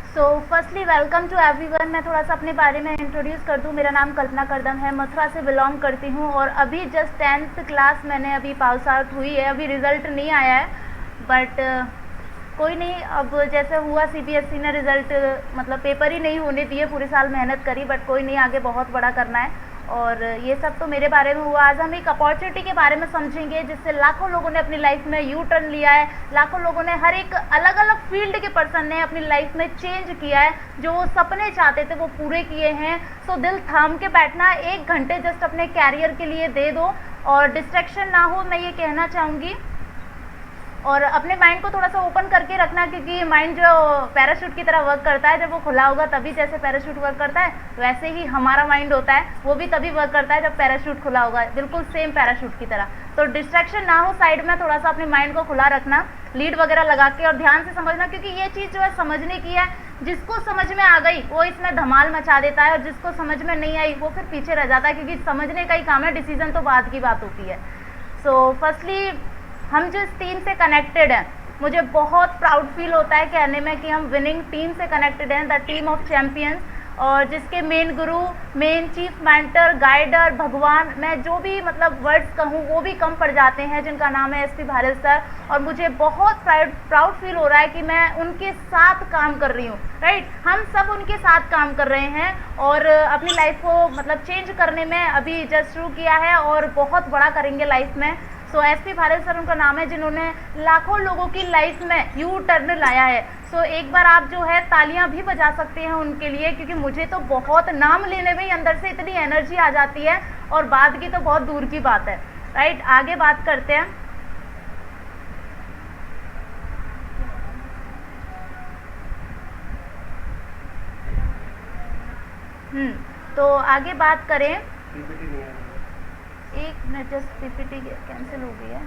So firstly welcome to everyone. मैं थोड़ा सा अपने बारे में इंट्रोड्यूस कर दूं। मेरा नाम कल्पना करदम है, मथुरा से बिलोंग करती हूं और अभी जस्ट 10th क्लास मैंने अभी पास आउट हुई है। अभी रिज़ल्ट नहीं आया है बट कोई नहीं, अब जैसे हुआ सीबीएसई ने रिज़ल्ट मतलब पेपर ही नहीं होने दिए, पूरे साल मेहनत करी बट कोई नहीं, आगे बहुत बड़ा करना है। और ये सब तो मेरे बारे में हुआ। आज हम एक अपॉर्चुनिटी के बारे में समझेंगे जिससे लाखों लोगों ने अपनी लाइफ में यू टर्न लिया है। लाखों लोगों ने, हर एक अलग अलग फील्ड के पर्सन ने अपनी लाइफ में चेंज किया है। जो वो सपने चाहते थे वो पूरे किए हैं। सो दिल थाम के बैठना, 1 घंटे जस्ट अपने कैरियर के लिए दे दो और डिस्ट्रैक्शन ना हो, मैं ये कहना चाहूँगी। और अपने माइंड को थोड़ा सा ओपन करके रखना, क्योंकि माइंड जो पैराशूट की तरह वर्क करता है, जब वो खुला होगा तभी जैसे पैराशूट वर्क करता है वैसे ही हमारा माइंड होता है, वो भी तभी वर्क करता है जब पैराशूट खुला होगा, बिल्कुल सेम पैराशूट की तरह। तो डिस्ट्रैक्शन ना हो, साइड में थोड़ा सा अपने माइंड को खुला रखना, लीड वगैरह लगा के, और ध्यान से समझना, क्योंकि ये चीज़ जो है समझने की है। जिसको समझ में आ गई वो इसमें धमाल मचा देता है और जिसको समझ में नहीं आई वो फिर पीछे रह जाता है, क्योंकि समझने का ही काम है, डिसीजन तो बाद की बात होती है। सो फर्स्टली हम जिस टीम से कनेक्टेड हैं, मुझे बहुत प्राउड फील होता है कहने में कि हम विनिंग टीम से कनेक्टेड हैं, द टीम ऑफ चैम्पियंस। और जिसके मेन गुरु, मेन चीफ मेंटर, गाइडर, भगवान, मैं जो भी मतलब वर्ड्स कहूँ वो भी कम पड़ जाते हैं, जिनका नाम है एसपी भारत सर। और मुझे बहुत प्राउड फील हो रहा है कि मैं उनके साथ काम कर रही हूँ। राइट, हम सब उनके साथ काम कर रहे हैं और अपनी लाइफ को मतलब चेंज करने में अभी जस्ट शुरू किया है और बहुत बड़ा करेंगे लाइफ में। सो एसपी भारत सर उनका नाम है, जिन्होंने लाखों लोगों की लाइफ में यू टर्न लाया है। सो एक बार आप जो है तालियां भी बजा सकते हैं उनके लिए, क्योंकि मुझे तो बहुत नाम लेने में ही अंदर से इतनी एनर्जी आ जाती है और बाद की तो बहुत दूर की बात है। राइट, आगे बात करते हैं। तो आगे बात करें, एक मिनट, जस्ट पीपीटी कैंसिल हो गई है।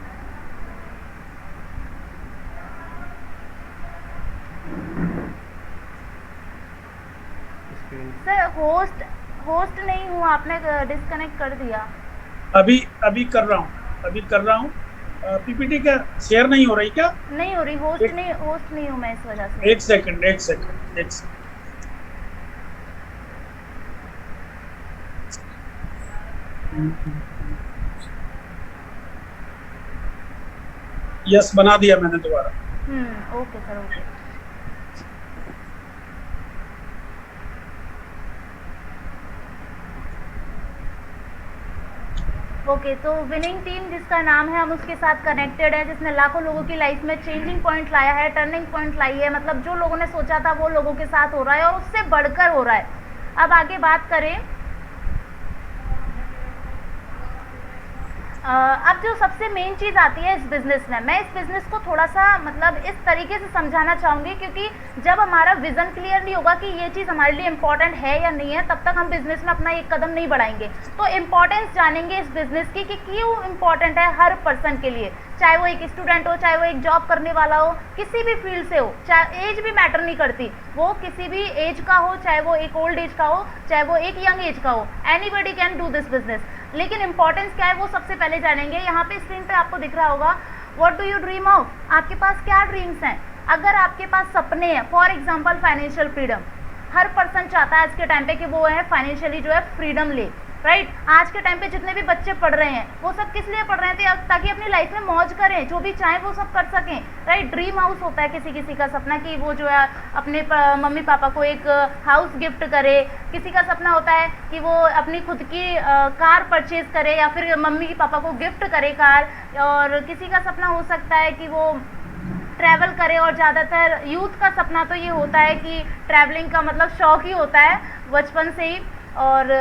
सर होस्ट नहीं हूँ, आपने डिस्कनेक्ट कर दिया। अभी अभी कर रहा हूँ। पीपीटी क्या शेयर नहीं हो रही क्या? नहीं हो रही, एक, होस्ट नहीं हूँ मैं इस वजह से। एक सेकंड। यस, बना दिया मैंने दोबारा। Okay sir, okay. ओके, तो विनिंग टीम जिसका नाम है, हम उसके साथ कनेक्टेड है, जिसने लाखों लोगों की लाइफ में चेंजिंग पॉइंट लाया है, टर्निंग पॉइंट लाई है। मतलब जो लोगों ने सोचा था वो लोगों के साथ हो रहा है और उससे बढ़कर हो रहा है। अब आगे बात करें, अब जो सबसे मेन चीज़ आती है इस बिज़नेस में, मैं इस बिज़नेस को थोड़ा सा मतलब इस तरीके से समझाना चाहूँगी, क्योंकि जब हमारा विज़न क्लियर नहीं होगा कि ये चीज़ हमारे लिए इम्पॉर्टेंट है या नहीं है, तब तक हम बिज़नेस में अपना एक कदम नहीं बढ़ाएंगे। तो इम्पॉर्टेंस जानेंगे इस बिज़नेस की कि क्यों इम्पॉर्टेंट है हर पर्सन के लिए, चाहे वो एक स्टूडेंट हो, चाहे वो एक जॉब करने वाला हो, किसी भी फील्ड से हो, चाहे एज भी मैटर नहीं करती, वो किसी भी एज का हो, चाहे वो एक ओल्ड एज का हो, चाहे वो एक यंग एज का हो, anybody can do this business. लेकिन इंपॉर्टेंस क्या है वो सबसे पहले जानेंगे। यहाँ पे स्क्रीन पे आपको दिख रहा होगा, what do you dream of, आपके पास क्या ड्रीम्स हैं। अगर आपके पास सपने हैं, for example financial freedom, her person चाहता है आज के टाइम पे कि वो है फाइनेंशियली जो है फ्रीडम ले। राइट, आज के टाइम पे जितने भी बच्चे पढ़ रहे हैं वो सब किस लिए पढ़ रहे थे, ताकि अपनी लाइफ में मौज करें, जो भी चाहे वो सब कर सकें। राइट, ड्रीम हाउस होता है किसी किसी का सपना कि वो जो है अपने मम्मी पापा को एक हाउस गिफ्ट करे। किसी का सपना होता है कि वो अपनी खुद की कार परचेज करे या फिर मम्मी पापा को गिफ्ट करे कार। और किसी का सपना हो सकता है कि वो ट्रैवल करे, और ज़्यादातर यूथ का सपना तो ये होता है कि ट्रैवलिंग का मतलब शौक ही होता है बचपन से ही। और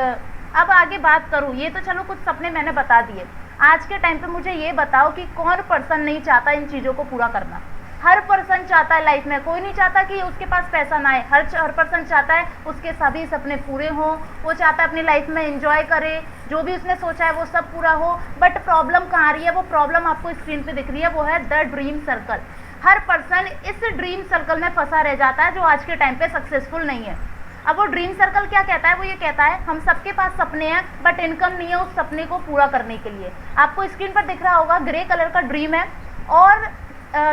अब आगे बात करूँ, ये तो चलो कुछ सपने मैंने बता दिए। आज के टाइम पे मुझे ये बताओ कि कौन पर्सन नहीं चाहता इन चीज़ों को पूरा करना। हर पर्सन चाहता है लाइफ में, कोई नहीं चाहता कि उसके पास पैसा ना आए। हर पर्सन चाहता है उसके सभी सपने पूरे हों, वो चाहता है अपनी लाइफ में एंजॉय करे, जो भी उसने सोचा है वो सब पूरा हो। बट प्रॉब्लम कहाँ आ रही है, वो प्रॉब्लम आपको स्क्रीन पे दिख रही है, वो है the dream circle. Her person इस ड्रीम सर्कल में फंसा रह जाता है जो आज के टाइम पे सक्सेसफुल नहीं है। अब वो ड्रीम सर्कल क्या कहता है, वो ये कहता है हम सबके पास सपने हैं बट इनकम नहीं है उस सपने को पूरा करने के लिए। आपको स्क्रीन पर दिख रहा होगा, ग्रे कलर का ड्रीम है और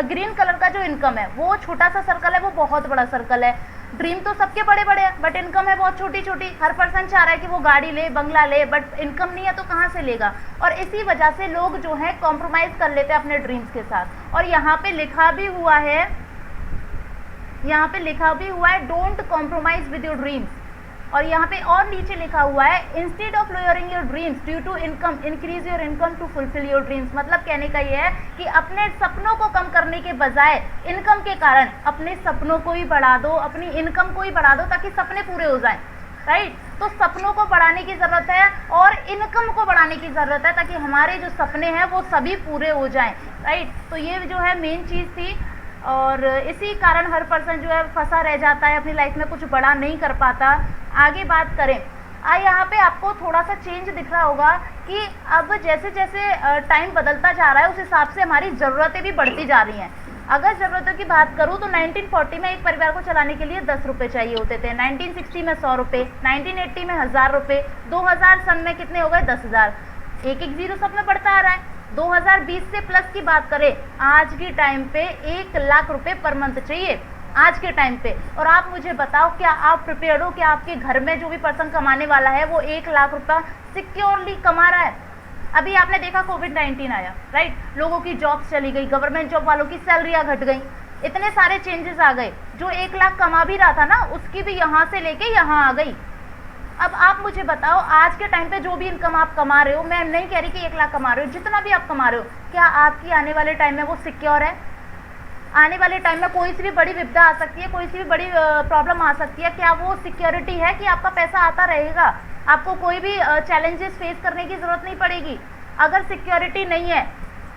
ग्रीन कलर का जो इनकम है वो छोटा सा सर्कल है, वो बहुत बड़ा सर्कल है। ड्रीम तो सबके बड़े बड़े हैं, बट इनकम है बहुत छोटी छोटी। हर पर्सन चाह रहा है कि वो गाड़ी ले, बंगला ले, बट इनकम नहीं है तो कहाँ से लेगा। और इसी वजह से लोग जो है कॉम्प्रोमाइज़ कर लेते हैं अपने ड्रीम्स के साथ। और यहाँ पे लिखा भी हुआ है, don't compromise with your dreams. और यहाँ पे और नीचे लिखा हुआ है, instead of lowering your dreams due to income increase your income to fulfil your dreams. मतलब कहने का ये है कि अपने सपनों को कम करने के बजाय इनकम के कारण अपने सपनों को ही बढ़ा दो, अपनी इनकम को ही बढ़ा दो, ताकि सपने पूरे हो जाएं। राइट, तो सपनों को बढ़ाने की ज़रूरत है और इनकम को बढ़ाने की ज़रूरत है, ताकि हमारे जो सपने हैं वो सभी पूरे हो जाएं। राइट, तो ये जो है मेन चीज़ थी। और इसी कारण हर पर्सन जो है फंसा रह जाता है, अपनी लाइफ में कुछ बड़ा नहीं कर पाता। आगे बात करें, यहाँ पे आपको थोड़ा सा चेंज दिख रहा होगा कि अब जैसे जैसे टाइम बदलता जा रहा है उस हिसाब से हमारी ज़रूरतें भी बढ़ती जा रही हैं। अगर ज़रूरतों की बात करूँ तो 1940 में एक परिवार को चलाने के लिए 10 रुपये चाहिए होते थे, 1960 में 100 रुपये, 1980 में 1000 रुपये, 2000 सन में कितने हो गए 10,000। एक एक जीरो सब में बढ़ता आ रहा है। 2020 से प्लस की बात करें, आज के टाइम पे 1 लाख रुपए पर मंथ चाहिए आज के टाइम पे। और आप मुझे बताओ, क्या आप प्रिपेयर्ड हो कि आपके घर में जो भी पर्सन कमाने वाला है वो 1 लाख रुपया सिक्योरली कमा रहा है? अभी आपने देखा कोविड-19 आया, राइट, लोगों की जॉब्स चली गई, गवर्नमेंट जॉब वालों की सैलरियाँ घट गई, इतने सारे चेंजेस आ गए। जो 1 लाख कमा भी रहा था ना, उसकी भी यहाँ से लेके यहाँ आ गई। अब आप मुझे बताओ, आज के टाइम पे जो भी इनकम आप कमा रहे हो, मैं नहीं कह रही कि 1 लाख कमा रहे हो, जितना भी आप कमा रहे हो, क्या आपकी आने वाले टाइम में वो सिक्योर है? आने वाले टाइम में कोई सी भी बड़ी विपदा आ सकती है, कोई सी भी बड़ी प्रॉब्लम आ सकती है, क्या वो सिक्योरिटी है कि आपका पैसा आता रहेगा? आपको कोई भी चैलेंजेस फेस करने की ज़रूरत नहीं पड़ेगी। अगर सिक्योरिटी नहीं है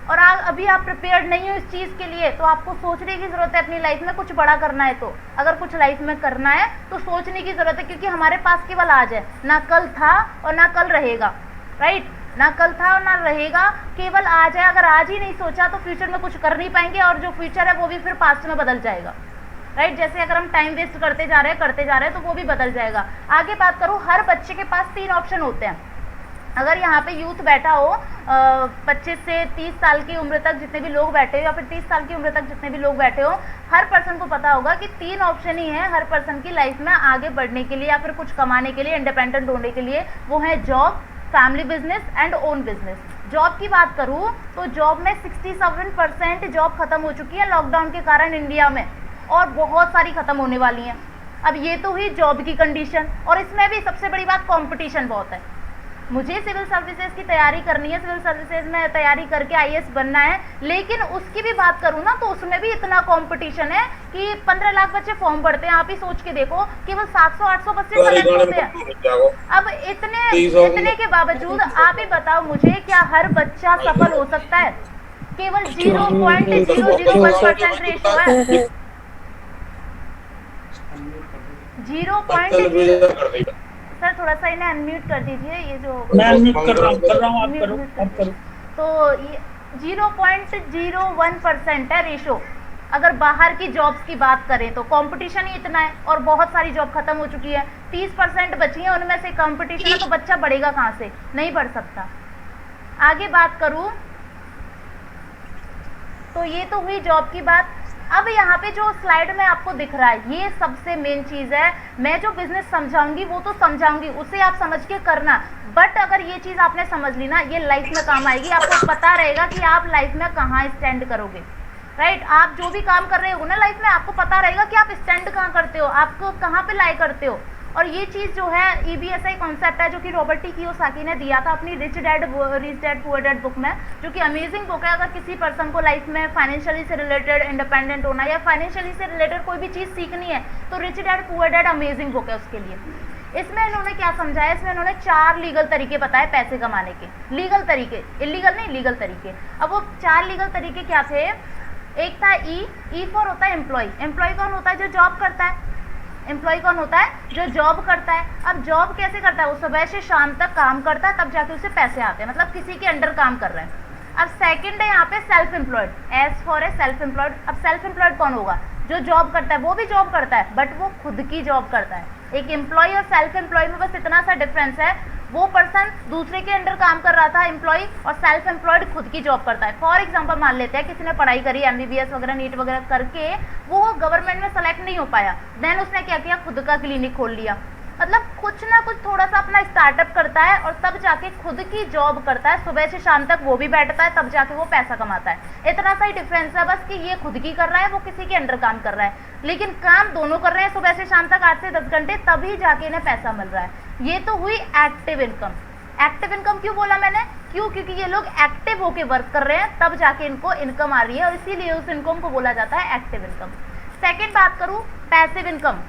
और अभी आप प्रिपेयर्ड नहीं हो इस चीज़ के लिए, तो आपको सोचने की ज़रूरत है अपनी लाइफ में कुछ बड़ा करना है। तो अगर कुछ लाइफ में करना है तो सोचने की ज़रूरत है, क्योंकि हमारे पास केवल आज है, ना कल था और ना कल रहेगा। राइट, ना कल था और ना रहेगा, केवल आज है। अगर आज ही नहीं सोचा तो फ्यूचर में कुछ कर नहीं पाएंगे, और जो फ्यूचर है वो भी फिर पास्ट में बदल जाएगा। राइट, जैसे अगर हम टाइम वेस्ट करते जा रहे हैं तो वो भी बदल जाएगा। आगे बात करूँ, हर बच्चे के पास 3 ऑप्शन होते हैं। अगर यहाँ पे यूथ बैठा हो, 25 से 30 साल की उम्र तक जितने भी लोग बैठे हो, या फिर 30 साल की उम्र तक जितने भी लोग बैठे हो, हर पर्सन को पता होगा कि 3 ऑप्शन ही है हर पर्सन की लाइफ में आगे बढ़ने के लिए, या फिर कुछ कमाने के लिए, इंडिपेंडेंट होने के लिए। वो है job, family business and own business. Job की बात करूँ तो जॉब में 67% जॉब खत्म हो चुकी है लॉकडाउन के कारण इंडिया में, और बहुत सारी खत्म होने वाली हैं। अब ये तो हुई जॉब की कंडीशन, और इसमें भी सबसे बड़ी बात कंपटीशन बहुत है। मुझे सिविल सर्विसेज की तैयारी करनी है, सिविल सर्विसेज में तैयारी करके IAS बनना है, लेकिन उसकी भी बात करूँ ना तो उसमें भी इतना कंपटीशन है कि 15 लाख बच्चे फॉर्म भरते हैं। आप ही सोच के देखो, केवल 700-800 बच्चे सेलेक्ट होते हैं। अब इतने के बावजूद आप ही बताओ मुझे, क्या हर बच्चा सफल हो सकता है? केवल 0.001% रेशो है, 0.0। सर थोड़ा सा इन्हें अनम्यूट कर दीजिए, ये जो मैं अनम्यूट कर रहा हूँ, आप करो। तो ये 0.01% है रेशो। अगर बाहर की जॉब्स की बात करें तो कंपटीशन ही इतना है, और बहुत सारी जॉब खत्म हो चुकी है। 30% बची है, उनमें से कंपटीशन है, तो बच्चा बढ़ेगा कहाँ से? नहीं बढ़ सकता। आगे बात करूँ तो ये तो हुई जॉब की बात। अब यहाँ पे जो स्लाइड में आपको दिख रहा है, ये सबसे मेन चीज़ है। मैं जो बिजनेस समझाऊंगी वो तो समझाऊंगी, उसे आप समझ के करना। बट अगर ये चीज़ आपने समझ ली ना, ये लाइफ में काम आएगी। आपको पता रहेगा कि आप लाइफ में कहाँ स्टैंड करोगे। राइट, आप जो भी काम कर रहे हो ना लाइफ में, आपको पता रहेगा कि आप स्टैंड कहाँ करते हो, आपको कहाँ पे लाई करते हो। और ये चीज़ जो है EBSI कॉन्सेप्ट है, जो कि रॉबर्ट टी कियोसाकी ने दिया था अपनी rich dad poor dad book में, जो कि अमेजिंग बुक है। अगर किसी पर्सन को लाइफ में फाइनेंशियली से रिलेटेड इंडिपेंडेंट होना, या फाइनेंशियली से रिलेटेड कोई भी चीज़ सीखनी है, तो rich dad poor dad amazing book है उसके लिए। इसमें इन्होंने क्या समझाया, इसमें इन्होंने 4 लीगल तरीके बताए पैसे कमाने के। लीगल तरीके, इलीगल नहीं, लीगल तरीके। अब वो 4 लीगल तरीके क्या थे? एक था ई फॉर होता है एम्प्लॉय। एम्प्लॉय कौन होता है? जो जॉब करता है। एम्प्लॉय कौन होता है? जो जॉब करता है। अब जॉब कैसे करता है? वो सुबह से शाम तक काम करता है, तब जाके उसे पैसे आते हैं, मतलब किसी के अंडर काम कर रहे हैं। अब सेकंड है यहाँ पे सेल्फ एम्प्लॉयड, एस फॉर है सेल्फ एम्प्लॉयड। अब सेल्फ एम्प्लॉयड कौन होगा? जो जॉब करता है, वो भी जॉब करता है बट वो खुद की जॉब करता है। एक एम्प्लॉय और सेल्फ एम्प्लॉय में बस इतना सा डिफरेंस है, वो पर्सन दूसरे के अंडर काम कर रहा था एम्प्लॉय, और सेल्फ एम्प्लॉयड खुद की जॉब करता है। फॉर एग्जांपल मान लेते हैं किसी ने पढ़ाई करी MBBS वगैरह नीट वगैरह करके, वो गवर्नमेंट में सेलेक्ट नहीं हो पाया, देन उसने क्या किया, खुद का क्लिनिक खोल लिया। मतलब कुछ ना कुछ थोड़ा सा अपना स्टार्टअप करता है और तब जाके खुद की जॉब करता है, सुबह से शाम तक वो भी बैठता है, तब जाके वो पैसा कमाता है। इतना सा ही डिफरेंस है बस कि ये खुद की कर रहा है, वो किसी के अंडर काम कर रहा है, लेकिन काम दोनों कर रहे हैं सुबह से शाम तक 8 से 10 घंटे, तभी जाके इन्हें पैसा मिल रहा है। ये तो हुई एक्टिव इनकम। एक्टिव इनकम क्यों बोला मैंने, क्यों, क्योंकि ये लोग एक्टिव होके वर्क कर रहे हैं, तब जाके इनको इनकम आ रही है, और इसीलिए उस इनकम को बोला जाता है एक्टिव इनकम। सेकेंड बात करूँ पैसिव इनकम।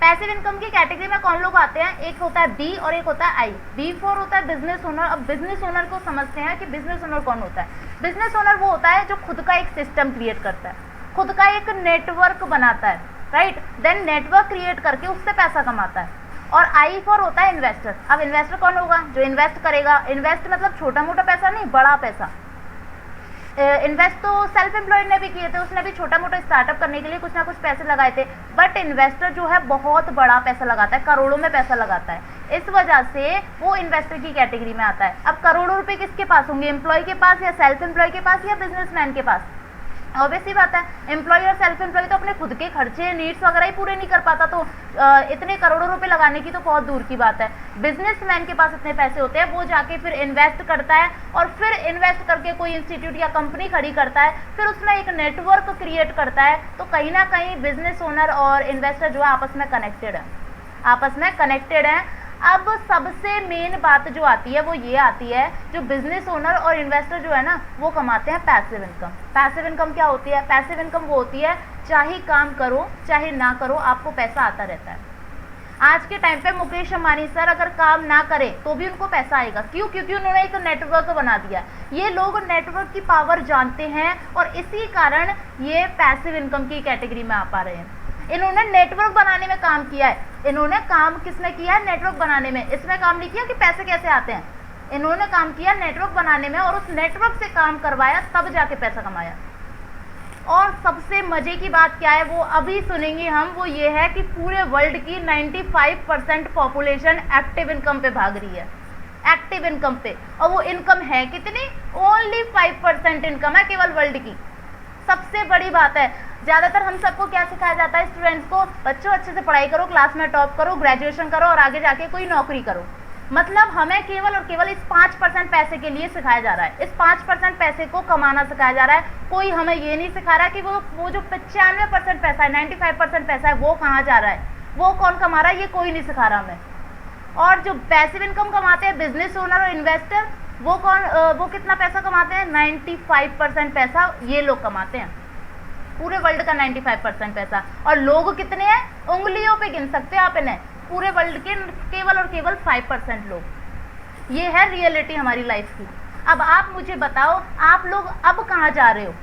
पैसिव इनकम की कैटेगरी में कौन लोग आते हैं, एक होता है बी और एक होता है आई। बी फॉर होता है बिजनेस ओनर। अब बिजनेस ओनर को समझते हैं कि बिजनेस ओनर कौन होता है। बिजनेस ओनर वो होता है जो खुद का एक सिस्टम क्रिएट करता है, खुद का एक नेटवर्क बनाता है, राइट, देन नेटवर्क क्रिएट करके उससे पैसा कमाता है। और आई फॉर होता है इन्वेस्टर। अब इन्वेस्टर कौन होगा, जो इन्वेस्ट करेगा। इन्वेस्ट मतलब छोटा मोटा पैसा नहीं, बड़ा पैसा। इन्वेस्ट तो सेल्फ एम्प्लॉयड ने भी किए थे, उसने भी छोटा मोटा स्टार्टअप करने के लिए कुछ ना कुछ पैसे लगाए थे, बट इन्वेस्टर जो है बहुत बड़ा पैसा लगाता है, करोड़ों में पैसा लगाता है। इस वजह से वो इन्वेस्टर की कैटेगरी में आता है। अब करोड़ों रुपए किसके पास होंगे, एम्प्लॉय के पास या सेल्फ एम्प्लॉय के पास या बिजनेसमैन के पास। ऑब्वियस ही बात है, एम्प्लॉय और सेल्फ एम्प्लॉय तो अपने खुद के खर्चे नीड्स वगैरह ही पूरे नहीं कर पाता, तो इतने करोड़ों रुपए लगाने की तो बहुत दूर की बात है। बिजनेसमैन के पास इतने पैसे होते हैं, वो जाके फिर इन्वेस्ट करता है, और फिर इन्वेस्ट करके कोई इंस्टीट्यूट या कंपनी खड़ी करता है, फिर उसमें एक नेटवर्क क्रिएट करता है। तो कहीं ना कहीं बिजनेस ओनर और इन्वेस्टर जो है आपस में कनेक्टेड है, आपस में कनेक्टेड है। अब सबसे मेन बात जो आती है वो ये आती है, जो बिजनेस ओनर और इन्वेस्टर जो है ना वो कमाते हैं पैसिव इनकम। पैसिव इनकम क्या होती है, पैसिव इनकम वो होती है चाहे काम करो चाहे ना करो आपको पैसा आता रहता है। आज के टाइम पे मुकेश अंबानी सर अगर काम ना करे तो भी उनको पैसा आएगा। क्यों, क्योंकि उन्होंने एक नेटवर्क बना दिया। ये लोग नेटवर्क की पावर जानते हैं और इसी कारण ये पैसिव इनकम की कैटेगरी में आ पा रहे हैं। इन्होंने नेटवर्क बनाने में काम किया है। इन्होंने काम किसमें किया है, नेटवर्क बनाने में। इसमें काम नहीं किया कि पैसे कैसे आते हैं, इन्होंने काम किया नेटवर्क बनाने में, और उस नेटवर्क से काम करवाया, तब जाके पैसा कमाया। और सबसे मजे की बात क्या है वो अभी सुनेंगे हम, वो ये है कि पूरे वर्ल्ड की 95% पॉपुलेशन एक्टिव इनकम पे भाग रही है, एक्टिव इनकम पे। और वो इनकम है कितनी, ओनली 5% इनकम है केवल वर्ल्ड की। सबसे बड़ी बात है, ज़्यादातर हम सबको क्या सिखाया जाता है स्टूडेंट्स को, बच्चों अच्छे से पढ़ाई करो, क्लास में टॉप करो, ग्रेजुएशन करो और आगे जाके कोई नौकरी करो। मतलब हमें केवल और केवल इस 5% पैसे के लिए सिखाया जा रहा है, इस 5% पैसे को कमाना सिखाया जा रहा है। कोई हमें ये नहीं सिखा रहा कि वो जो 95% पैसा है, 95% पैसा है, वो कहाँ जा रहा है, वो कौन कमा रहा है, ये कोई नहीं सिखा रहा हमें। और जो पैसिव इनकम कमाते हैं बिजनेस ओनर और इन्वेस्टर, वो कितना पैसा कमाते हैं, 95% पैसा ये लोग कमाते हैं, पूरे वर्ल्ड का 95% पैसा। और लोग कितने हैं, उंगलियों पे गिन सकते हो आप इन्हें, पूरे वर्ल्ड के केवल और केवल 5% लोग। ये है रियलिटी हमारी लाइफ की। अब आप मुझे बताओ आप लोग अब कहाँ जा रहे हो,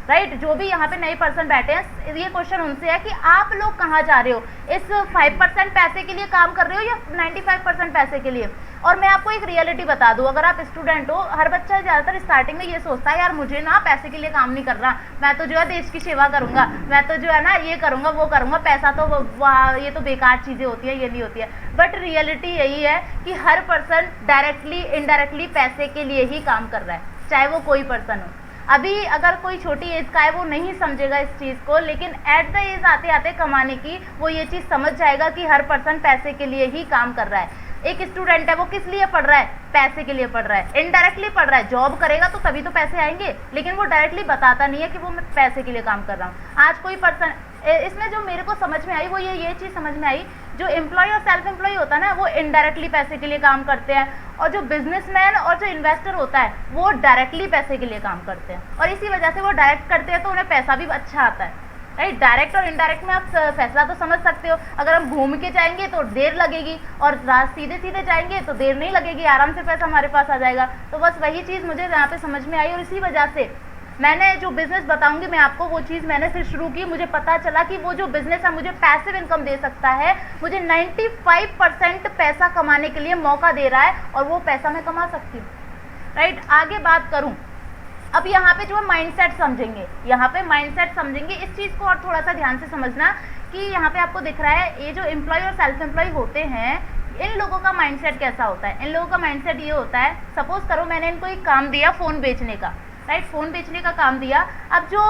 राइट। जो भी यहाँ पे नए पर्सन बैठे हैं, ये क्वेश्चन उनसे है कि आप लोग कहाँ जा रहे हो, इस 5% पैसे के लिए काम कर रहे हो या 95% पैसे के लिए। और मैं आपको एक रियलिटी बता दूं, अगर आप स्टूडेंट हो, हर बच्चा ज़्यादातर स्टार्टिंग में ये सोचता है यार मुझे ना पैसे के लिए काम नहीं कर रहा, मैं तो जो है देश की सेवा करूंगा, मैं तो जो है ना ये करूंगा वो करूंगा, पैसा तो ये तो बेकार चीज़ें होती है, ये नहीं होती है। बट रियलिटी यही है कि हर पर्सन डायरेक्टली इनडायरेक्टली पैसे के लिए ही काम कर रहा है, चाहे वो कोई पर्सन हो। अभी अगर कोई छोटी एज का है वो नहीं समझेगा इस चीज़ को, लेकिन एट द एज आते आते कमाने की वो ये चीज़ समझ जाएगा कि हर पर्सन पैसे के लिए ही काम कर रहा है। एक स्टूडेंट है वो किस लिए पढ़ रहा है, पैसे के लिए पढ़ रहा है, इनडायरेक्टली पढ़ रहा है। जॉब करेगा तो तभी तो पैसे आएंगे, लेकिन वो डायरेक्टली बताता नहीं है कि वो मैं पैसे के लिए काम कर रहा हूँ। आज कोई पर्सन, इसमें जो मेरे को समझ में आई वो ये चीज़ समझ में आई, जो एम्प्लॉय और सेल्फ एम्प्लॉय होता है ना वो इनडायरेक्टली पैसे के लिए काम करते हैं, और जो बिजनेसमैन और जो इन्वेस्टर होता है वो डायरेक्टली पैसे के लिए काम करते हैं। और इसी वजह से वो डायरेक्ट करते हैं तो उन्हें पैसा भी अच्छा आता है, राइट। डायरेक्ट और इनडायरेक्ट में आप फैसला तो समझ सकते हो। अगर हम घूम के जाएंगे तो देर लगेगी, और सीधे सीधे जाएंगे तो देर नहीं लगेगी, आराम से पैसा हमारे पास आ जाएगा। तो बस वही चीज़ मुझे यहाँ पे समझ में आई, और इसी वजह से मैंने जो बिज़नेस बताऊंगी मैं आपको, वो चीज़ मैंने फिर शुरू की। मुझे पता चला कि वो जो बिज़नेस है मुझे पैसिव इनकम दे सकता है, मुझे 95% पैसा कमाने के लिए मौका दे रहा है, और वो पैसा मैं कमा सकती हूँ, राइट। आगे बात करूँ, अब यहाँ पे जो है माइंडसेट समझेंगे, यहाँ पे माइंडसेट समझेंगे। इस चीज़ को और थोड़ा सा ध्यान से समझना कि यहाँ पे आपको दिख रहा है ये जो एम्प्लॉय और सेल्फ एम्प्लॉय होते हैं, इन लोगों का माइंडसेट कैसा होता है? इन लोगों का माइंडसेट ये होता है, सपोज करो मैंने इनको एक काम दिया फ़ोन बेचने का, राइट, फ़ोन बेचने का काम दिया। अब जो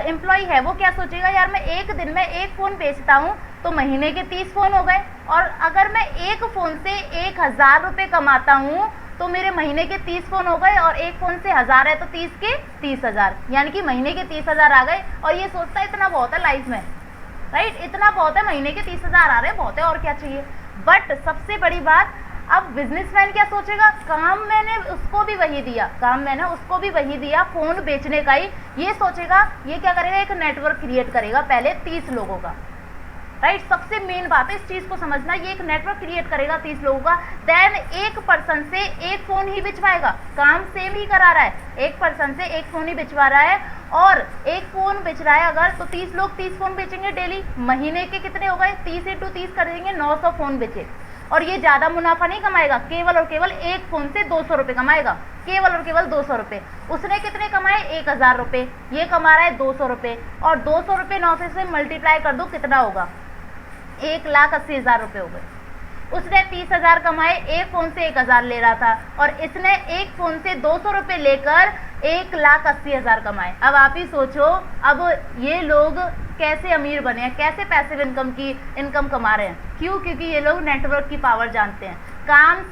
एम्प्लॉय है वो क्या सोचेगा, यार मैं एक दिन में एक फ़ोन बेचता हूँ तो महीने के 30 फ़ोन हो गए, और अगर मैं एक फ़ोन से 1000 रुपये कमाता हूँ तो मेरे महीने के 30 फ़ोन हो गए, और एक फ़ोन से 1000 है तो 30 के 30,000, यानी कि महीने के 30,000 आ गए। और ये सोचता है इतना बहुत है लाइफ में, राइट, इतना बहुत है, महीने के 30,000 आ रहे हैं, बहुत है, और क्या चाहिए। बट सबसे बड़ी बात, अब बिजनेसमैन क्या सोचेगा, काम मैंने उसको भी वही दिया, काम मैंने उसको भी वही दिया, फ़ोन बेचने का ही। ये सोचेगा, ये क्या करेगा, एक नेटवर्क क्रिएट करेगा पहले 30 लोगों का, राइट। सबसे मेन बात है इस चीज़ को समझना, ये एक नेटवर्क क्रिएट करेगा 30 लोगों का, देन एक पर्सन से एक फ़ोन ही बिचवाएगा, काम सेम ही करा रहा है, एक पर्सन से एक फ़ोन ही बिचवा रहा है, और एक फ़ोन बेच रहा है अगर, तो 30 लोग 30 फ़ोन बेचेंगे डेली, महीने के कितने हो गए, 30 × 30 कर देंगे, 900 फ़ोन बेचे। और ये ज़्यादा मुनाफा नहीं कमाएगा, केवल और केवल एक फ़ोन से 200 रुपये कमाएगा, केवल और केवल 200 रुपये। उसने कितने कमाए, 1000 रुपये, ये कमा रहा है 200 रुपये, और 200 रुपये 900 से मल्टीप्लाई कर दो, कितना होगा, 1,80,000 रुपये हो गए। उसने 30,000 कमाए, एक फ़ोन से 1000 ले रहा था, और इसने एक फ़ोन से 200 रुपये लेकर 1,80,000 कमाए। अब आप ही सोचो, अब ये लोग कैसे अमीर बने हैं, कैसे पैसिव इनकम कमा रहे हैं, क्यों? क्योंकि ये लोग नेटवर्क की पावर जानते हैं। काम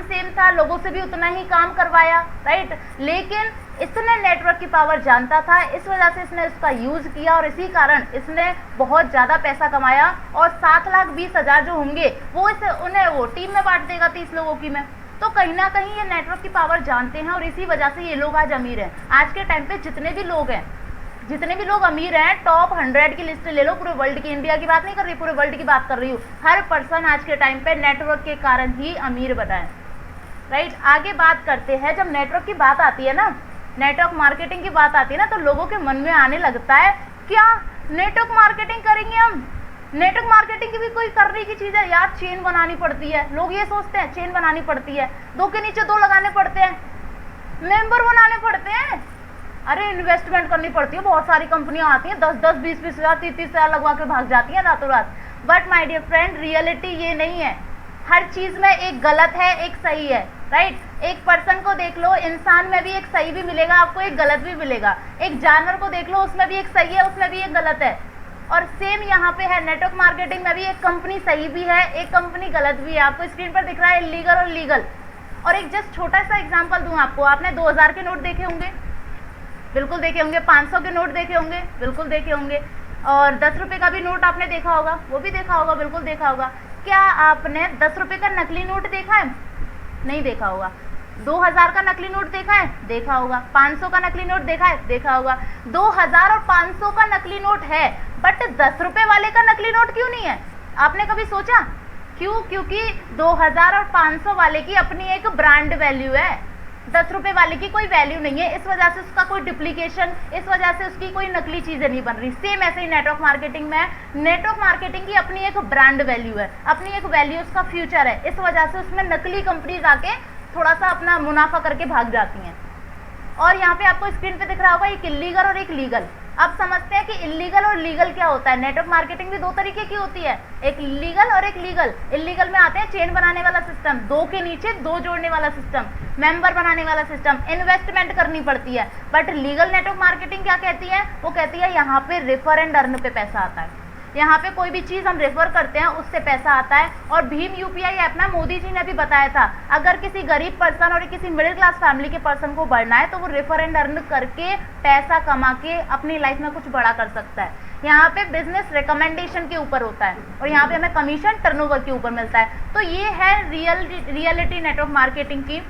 सेम था, लोगों से भी उतना ही काम करवाया, राइट, लेकिन इसने नेटवर्क की पावर जानता था, इस वजह से इसने उसका यूज़ किया, और इसी कारण इसने बहुत ज़्यादा पैसा कमाया। और 7,20,000 जो होंगे वो उन्हें वो टीम में बांट देगा 30 लोगों की में। तो कहीं ना कहीं ये नेटवर्क की पावर जानते हैं, और इसी वजह से ये लोग आज अमीर हैं। आज के टाइम पे जितने भी लोग अमीर हैं, टॉप 100 की लिस्ट ले लो, पूरे वर्ल्ड की, इंडिया की बात नहीं कर रही, पूरे वर्ल्ड की बात कर रही हूँ। हर पर्सन आज के टाइम पे नेटवर्क के कारण ही अमीर बना है, राइट। आगे बात करते हैं, जब नेटवर्क की बात आती है ना, नेटवर्क मार्केटिंग की बात आती है ना, तो लोगों के मन में आने लगता है, क्या नेटवर्क मार्केटिंग करेंगे हम, नेटवर्क मार्केटिंग की भी कोई करने की चीज़ है यार, चेन बनानी पड़ती है। लोग ये सोचते हैं चेन बनानी पड़ती है, 2 के नीचे 2 लगाने पड़ते हैं, मेंबर बनाने पड़ते हैं, अरे इन्वेस्टमेंट करनी पड़ती है, बहुत सारी कंपनियां आती हैं, 10-10, 20-20 हज़ार, 30-30 हज़ार लगवा के भाग जाती हैं रातों रात। But my dear friend, reality ये नहीं है। हर चीज़ में एक गलत है, एक सही है, राइट। एक पर्सन को देख लो, इंसान में भी एक सही भी मिलेगा आपको, एक गलत भी मिलेगा। एक जानवर को देख लो, उसमें भी एक सही है, उसमें भी एक गलत है। और सेम यहाँ पे है, नेटवर्क मार्केटिंग में भी एक कंपनी सही भी है, एक कंपनी गलत भी है। आपको स्क्रीन पर दिख रहा है इलीगल और लीगल। और एक जस्ट छोटा सा एग्जांपल दूं आपको, आपने 2000 के नोट देखे होंगे, बिल्कुल देखे होंगे, 500 के नोट देखे होंगे, बिल्कुल देखे होंगे, और 10 रुपये का भी नोट आपने देखा होगा, वो भी देखा होगा, बिल्कुल देखा होगा। क्या आपने 10 रुपये का नकली नोट देखा है? नहीं देखा होगा। 2000 का नकली नोट देखा है? देखा होगा। 500 का नकली नोट देखा है? देखा होगा। 2000 और 500 का नकली नोट है, बट 10 रुपये वाले का नकली नोट क्यों नहीं है? आपने कभी सोचा क्यों? क्योंकि 2000 और 500 वाले की अपनी एक ब्रांड वैल्यू है, 10 रुपये वाले की कोई वैल्यू नहीं है, इस वजह से उसका कोई डुप्लीकेशन, इस वजह से उसकी कोई नकली चीज़ें नहीं बन रही। सेम ऐसे ही नेटवर्क मार्केटिंग में, नेटवर्क मार्केटिंग की अपनी एक ब्रांड वैल्यू है, अपनी एक वैल्यू, उसका फ्यूचर है, इस वजह से उसमें नकली कंपनीज आके थोड़ा सा अपना मुनाफा करके भाग जाती हैं। और यहाँ पे आपको स्क्रीन पे दिख रहा होगा एक इलीगल और एक लीगल। अब समझते हैं कि इलीगल और लीगल क्या होता है। नेटवर्क मार्केटिंग भी 2 तरीके की होती है, एक इलीगल और एक लीगल। इलीगल में आते हैं चेन बनाने वाला सिस्टम, 2 के नीचे 2 जोड़ने वाला सिस्टम, मेंबर बनाने वाला सिस्टम, इन्वेस्टमेंट करनी पड़ती है। बट लीगल नेटवर्क मार्केटिंग क्या कहती है? वो कहती है यहाँ पे रेफर एंड अर्न पे पैसा आता है, यहाँ पे कोई भी चीज़ हम रेफर करते हैं उससे पैसा आता है। और भीम यूपीआई ऐप ना, मोदी जी ने भी बताया था, अगर किसी गरीब पर्सन और किसी मिडिल क्लास फैमिली के पर्सन को बढ़ना है तो वो रेफर एंड अर्न करके पैसा कमा के अपनी लाइफ में कुछ बड़ा कर सकता है। यहाँ पे बिजनेस रिकमेंडेशन के ऊपर होता है, और यहाँ पे हमें कमीशन टर्नओवर के ऊपर मिलता है। तो ये है रियलिटी नेटवर्क मार्केटिंग की।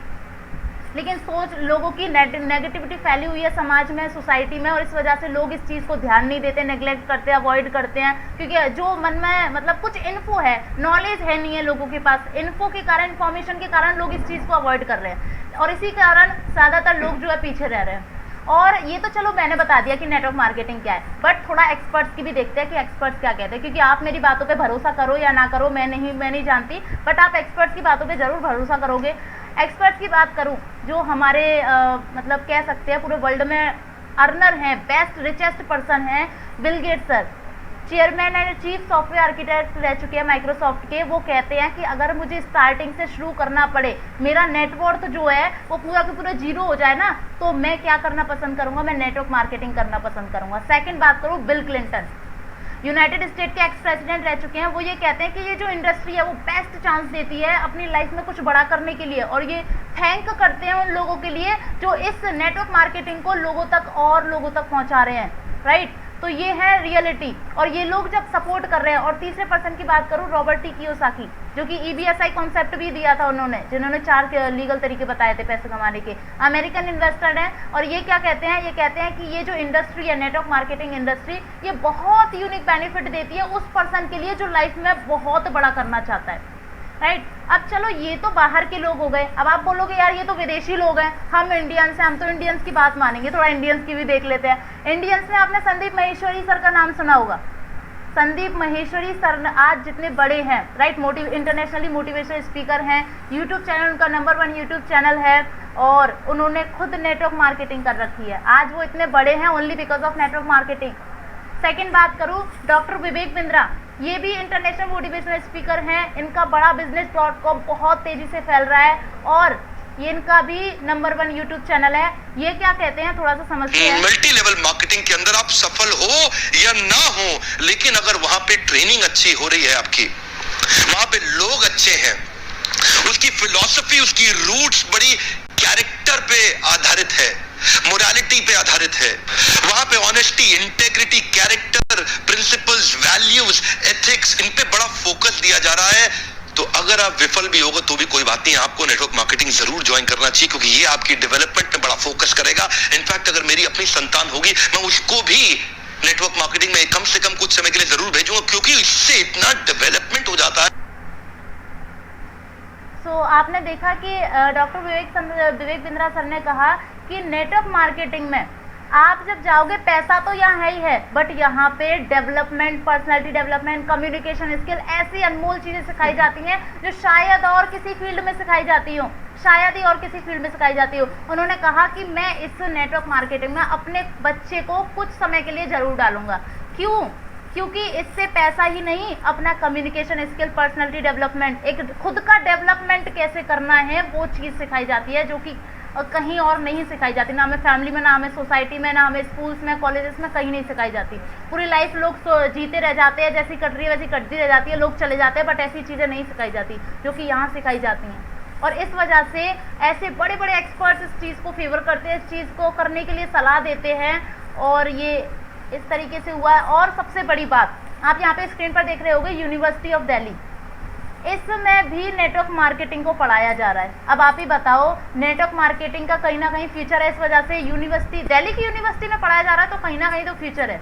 लेकिन सोच लोगों की नेगेटिविटी फैली हुई है समाज में, सोसाइटी में, और इस वजह से लोग इस चीज़ को ध्यान नहीं देते, नेग्लेक्ट करते हैं, अवॉइड करते हैं, क्योंकि जो मन में मतलब कुछ इन्फो है, नॉलेज है नहीं है लोगों के पास, इन्फो के कारण, इन्फॉर्मेशन के कारण लोग इस चीज़ को अवॉइड कर रहे हैं, और इसी कारण ज़्यादातर लोग जो है पीछे रह रहे हैं। और ये तो चलो मैंने बता दिया कि नेटवर्क मार्केटिंग क्या है, बट थोड़ा एक्सपर्ट्स की भी देखते हैं कि एक्सपर्ट्स क्या कहते हैं, क्योंकि आप मेरी बातों पे भरोसा करो या ना करो, मैं नहीं जानती, बट आप एक्सपर्ट्स की बातों पे ज़रूर भरोसा करोगे। एक्सपर्ट्स की बात करूं, जो हमारे मतलब कह सकते हैं पूरे वर्ल्ड में अर्नर हैं, बेस्ट रिचेस्ट पर्सन हैं, Bill Gates sir. Chairman and chief software architect रह चुके हैं माइक्रोसॉफ्ट के। वो कहते हैं कि अगर मुझे स्टार्टिंग से शुरू करना पड़े, मेरा नेटवर्थ जो है वो पूरा का पूरा जीरो हो जाए ना, तो मैं क्या करना पसंद करूंगा, मैं नेटवर्क मार्केटिंग करना पसंद करूंगा। सेकंड बात करूं, बिल क्लिंटन यूनाइटेड स्टेट के एक्स प्रेसिडेंट रह चुके हैं। वो ये कहते हैं कि ये जो इंडस्ट्री है वो बेस्ट चांस देती है अपनी लाइफ में कुछ बड़ा करने के लिए, और ये थैंक करते हैं उन लोगों के लिए जो इस नेटवर्क मार्केटिंग को लोगों तक और लोगों तक पहुंचा रहे हैं, राइट। तो ये है रियलिटी, और ये लोग जब सपोर्ट कर रहे हैं। और तीसरे पर्सन की बात करूं, रॉबर्ट टी कियोसाकी, जो कि EBSI कॉन्सेप्ट भी दिया था उन्होंने, जिन्होंने 4 लीगल तरीके बताए थे पैसे कमाने के। अमेरिकन इन्वेस्टर हैं, और ये क्या कहते हैं, ये कहते हैं कि ये जो इंडस्ट्री है नेटवर्क मार्केटिंग इंडस्ट्री, ये बहुत यूनिक बेनिफिट देती है उस पर्सन के लिए जो लाइफ में बहुत बड़ा करना चाहता है, राइट। अब चलो ये तो बाहर के लोग हो गए। अब आप बोलोगे यार ये तो विदेशी लोग हैं, हम इंडियंस हैं, हम तो इंडियंस की बात मानेंगे। थोड़ा इंडियंस की भी देख लेते हैं। इंडियंस में आपने संदीप माहेश्वरी सर का नाम सुना होगा। संदीप माहेश्वरी सर आज जितने बड़े हैं, राइट, इंटरनेशनली मोटिवेशनल स्पीकर हैं, यूट्यूब चैनल उनका नंबर 1 यूट्यूब चैनल है, और उन्होंने खुद नेटवर्क मार्केटिंग कर रखी है। आज वो इतने बड़े हैं only because of network marketing. Second बात करूं, डॉक्टर विवेक बिंद्रा, ये भी इंटरनेशनल मोटिवेशनल स्पीकर हैं। इनका बड़ा business.com बहुत तेजी से फैल रहा है, और ये इनका भी नंबर 1 यूट्यूब चैनल है। ये क्या कहते हैं थोड़ा सा समझते हैं। मल्टी लेवल मार्केटिंग के अंदर आप सफल हो या ना हो, लेकिन अगर वहां पे ट्रेनिंग अच्छी हो रही है, आपकी वहां पे लोग अच्छे हैं, उसकी फिलॉसफी, उसकी रूट्स बड़ी कैरेक्टर पे आधारित है, मोरालिटी पे आधारित है, वहां पे honesty, integrity, character, principles, values, ethics, इन पे बड़ा फोकस दिया जा रहा है, तो अगर आप विफल भी होगा तो भी कोई बात नहीं, आपको नेटवर्क मार्केटिंग जरूर ज्वाइन करना चाहिए, क्योंकि ये आपकी डेवलपमेंट में बड़ा फोकस करेगा। इनफैक्ट अगर मेरी अपनी संतान होगी, मैं उसको भी नेटवर्क मार्केटिंग में कम से कम कुछ समय के लिए जरूर भेजूंगा, क्योंकि इससे इतना डेवलपमेंट हो जाता है। आपने देखा कि डॉक्टर विवेक बिंद्रा सर ने कहा कि नेटवर्क मार्केटिंग में आप जब जाओगे, पैसा तो यहाँ है ही है, बट यहाँ पे development, personality development, communication skill, ऐसी अनमोल चीज़ें सिखाई जाती हैं जो शायद और किसी फील्ड में सिखाई जाती हो, शायद ही और किसी फील्ड में सिखाई जाती हो। उन्होंने कहा कि मैं इस नेटवर्क मार्केटिंग में अपने बच्चे को कुछ समय के लिए ज़रूर डालूंगा। क्यों? क्योंकि इससे पैसा ही नहीं, अपना कम्युनिकेशन स्किल, पर्सनालिटी डेवलपमेंट, एक खुद का डेवलपमेंट कैसे करना है वो चीज़ सिखाई जाती है, जो कि कहीं और नहीं सिखाई जाती। ना हमें फैमिली में, ना हमें सोसाइटी में, ना हमें स्कूल्स में, कॉलेजेस में, कहीं नहीं सिखाई जाती। पूरी लाइफ लोग जीते रह जाते हैं, जैसी कट रही है वैसी कटती रह जाती है, लोग चले जाते हैं, बट ऐसी चीज़ें नहीं सिखाई जाती जो कि यहाँ सिखाई जाती हैं। और इस वजह से ऐसे बड़े बड़े एक्सपर्ट्स इस चीज़ को फेवर करते हैं, इस चीज़ को करने के लिए सलाह देते हैं, और ये इस तरीके से हुआ है। और सबसे बड़ी बात, आप यहाँ पे स्क्रीन पर देख रहे होंगे, यूनिवर्सिटी ऑफ दिल्ली, इसमें भी नेटवर्क मार्केटिंग को पढ़ाया जा रहा है। अब आप ही बताओ, नेटवर्क मार्केटिंग का कहीं ना कहीं फ्यूचर है। इस वजह से यूनिवर्सिटी, दिल्ली की यूनिवर्सिटी में पढ़ाया जा रहा है, तो कहीं ना कहीं तो फ्यूचर है।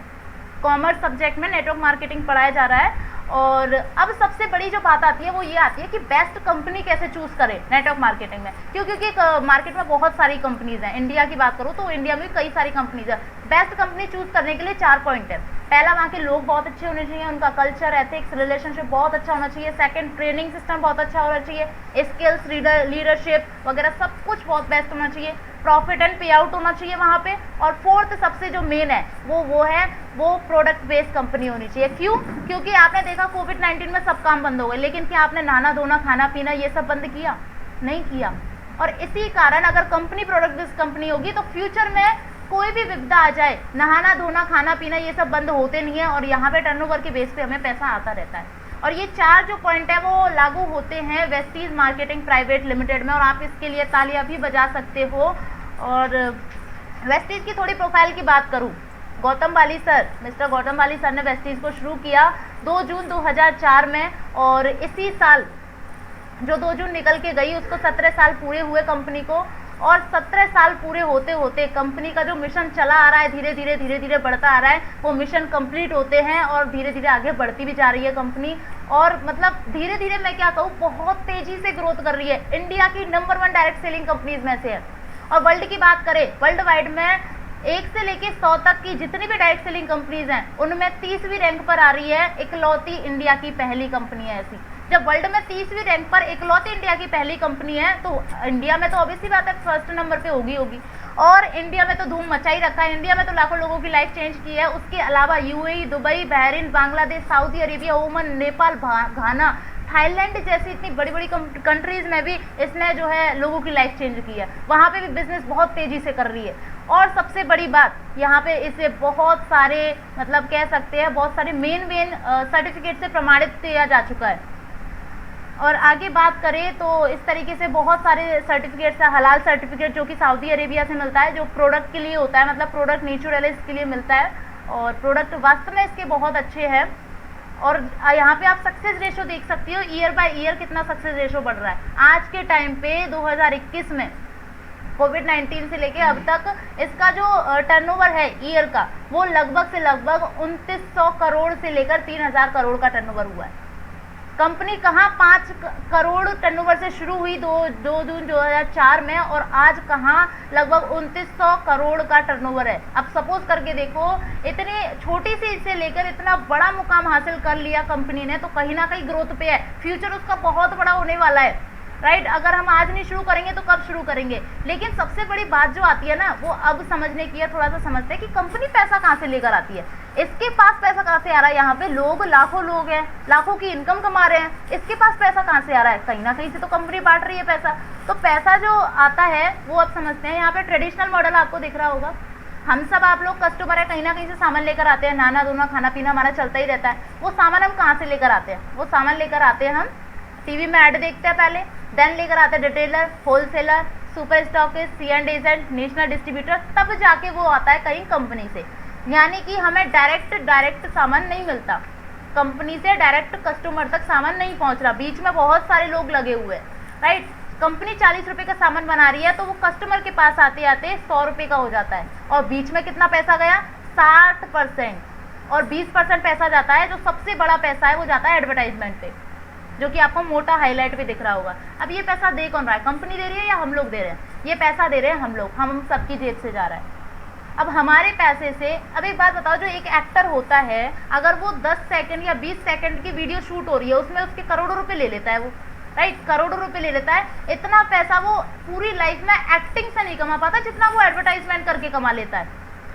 कॉमर्स सब्जेक्ट में नेटवर्क मार्केटिंग पढ़ाया जा रहा है। और अब सबसे बड़ी जो बात आती है वो ये आती है कि बेस्ट कंपनी कैसे चूज़ करें नेटवर्क मार्केटिंग में। क्योंकि मार्केट में बहुत सारी कंपनीज हैं। इंडिया की बात करूँ तो इंडिया में कई सारी कंपनीज है। बेस्ट कंपनी चूज़ करने के लिए 4 पॉइंट है। पहला, वहाँ के लोग बहुत अच्छे होने चाहिए, उनका कल्चर, एथिक्स, रिलेशनशिप बहुत अच्छा होना चाहिए। सेकंड, ट्रेनिंग सिस्टम बहुत अच्छा होना चाहिए। स्किल्स, लीडरशिप वगैरह सब कुछ बहुत बेस्ट होना चाहिए। प्रॉफिट एंड पे आउट होना चाहिए वहाँ पे। और फोर्थ सबसे जो मेन है वो प्रोडक्ट बेस्ड कंपनी होनी चाहिए। क्यों? क्योंकि आपने देखा कोविड-19 में सब काम बंद हो गए, लेकिन क्या आपने नहाना धोना, खाना पीना ये सब बंद किया? नहीं किया। और इसी कारण अगर कंपनी प्रोडक्ट बेस्ड कंपनी होगी तो फ्यूचर में कोई भी विपदा आ जाए, नहाना धोना, खाना पीना ये सब बंद होते नहीं है, और यहाँ पे टर्नओवर के बेस पे हमें पैसा आता रहता है। और ये 4 जो पॉइंट है वो लागू होते हैं वेस्टीज मार्केटिंग प्राइवेट लिमिटेड में, और आप इसके लिए तालियां भी बजा सकते हो। और वेस्टीज की थोड़ी प्रोफाइल की बात करूँ, गौतम बाली सर, मिस्टर गौतम बाली सर ने वेस्टीज को शुरू किया 2 जून 2004 में, और इसी साल जो 2 जून निकल के गई उसको 17 साल पूरे हुए कंपनी को। और 17 साल पूरे होते होते कंपनी का जो मिशन चला आ रहा है, धीरे धीरे बढ़ता आ रहा है, वो मिशन कंप्लीट होते हैं और धीरे धीरे आगे बढ़ती भी जा रही है कंपनी। और मतलब धीरे धीरे मैं क्या कहूँ, बहुत तेजी से ग्रोथ कर रही है। इंडिया की नंबर 1 डायरेक्ट सेलिंग कंपनीज में से है। और वर्ल्ड की बात करें, वर्ल्ड वाइड में 1 से लेके 100 तक की जितनी भी डायरेक्ट सेलिंग कंपनीज हैं उनमें 30वीं रैंक पर आ रही है। इकलौती इंडिया की पहली कंपनी है ऐसी। जब वर्ल्ड में 30वीं रैंक पर इकलौती इंडिया की पहली कंपनी है तो इंडिया में तो ऑब्वियसली बात है फर्स्ट नंबर पे होगी। और इंडिया में तो धूम मचा ही रखा है। इंडिया में तो लाखों लोगों की लाइफ चेंज की है। उसके अलावा UAE, Dubai, Bahrain, Bangladesh, Saudi Arabia, Oman, Nepal, Ghana, Thailand जैसी इतनी बड़ी बड़ी कंट्रीज में भी इसने जो है लोगों की लाइफ चेंज की है। वहाँ पे भी बिजनेस बहुत तेजी से कर रही है। और सबसे बड़ी बात यहाँ पे इसे बहुत सारे मतलब कह सकते हैं बहुत सारे मेन सर्टिफिकेट से प्रमाणित किया जा चुका है। और आगे बात करें तो इस तरीके से बहुत सारे सर्टिफिकेट्स है। हलाल सर्टिफिकेट जो कि सऊदी अरेबिया से मिलता है, जो प्रोडक्ट के लिए होता है, मतलब प्रोडक्ट नेचुरलिस्ट के लिए मिलता है और प्रोडक्ट वास्तव में इसके बहुत अच्छे हैं। और यहाँ पे आप सक्सेस रेशो देख सकती हो, ईयर बाय ईयर कितना सक्सेस रेशो बढ़ रहा है। आज के टाइम पे 2021 में कोविड-19 से लेके अब तक इसका जो टर्नओवर है ईयर का वो लगभग से लगभग 2900 करोड़ से लेकर 3000 करोड़ का टर्नओवर हुआ है। कंपनी कहाँ 5 करोड़ टर्नओवर से शुरू हुई 2 जून 2004 में और आज कहाँ लगभग 2900 करोड़ का टर्नओवर है। अब सपोज करके देखो इतनी छोटी सी से लेकर इतना बड़ा मुकाम हासिल कर लिया कंपनी ने, तो कहीं ना कहीं ग्रोथ पे है। फ्यूचर उसका बहुत बड़ा होने वाला है, राइट। अगर हम आज नहीं शुरू करेंगे तो कब शुरू करेंगे। लेकिन सबसे बड़ी बात जो आती है ना वो अब समझने की है, थोड़ा सा समझते हैं कि कंपनी पैसा कहाँ से लेकर आती है। इसके पास पैसा कहाँ से आ रहा है। यहाँ पे लोग लाखों लोग हैं, लाखों की इनकम कमा रहे हैं, इसके पास पैसा कहाँ से आ रहा है। कहीं ना कहीं से तो कंपनी बांट रही है पैसा। तो पैसा जो आता है वो अब समझते हैं। यहाँ पे ट्रेडिशनल मॉडल आपको दिख रहा होगा। हम सब आप लोग कस्टमर है, कहीं ना कहीं से सामान लेकर आते हैं, नाना धोना खाना पीना हमारा चलता ही रहता है। वो सामान हम कहाँ से लेकर आते हैं। वो सामान लेकर आते हैं हम टीवी में ऐड देखते हैं पहले, देन लेकर आते हैं retailer, wholesaler, super stockist, C and agent, national distributor, तब जाके वो आता है कहीं कंपनी से। यानी कि हमें डायरेक्ट सामान नहीं मिलता, कंपनी से डायरेक्ट कस्टमर तक सामान नहीं पहुंच रहा, बीच में बहुत सारे लोग लगे हुए हैं, राइट। कंपनी 40 रुपये का सामान बना रही है तो वो कस्टमर के पास आते आते 100 रुपये का हो जाता है और बीच में कितना पैसा गया 60% और 20% पैसा जाता है। जो सबसे बड़ा पैसा है वो जाता है एडवर्टाइजमेंट पे, जो कि आपको मोटा हाईलाइट पे दिख रहा होगा। अब ये पैसा दे कौन रहा है, कंपनी दे रही है या हम लोग दे रहे हैं। ये पैसा दे रहे हैं हम लोग, हम सबकी जेब से जा रहा है। अब हमारे पैसे से, अब एक बात बताओ, जो एक एक्टर होता है अगर वो 10 सेकंड या 20 सेकंड की वीडियो शूट हो रही है उसमें उसके करोड़ों रुपए ले लेता है वो, राइट, करोड़ों रुपए ले लेता है। इतना पैसा वो पूरी लाइफ में एक्टिंग से नहीं कमा पाता जितना वो एडवर्टाइजमेंट करके कमा लेता है।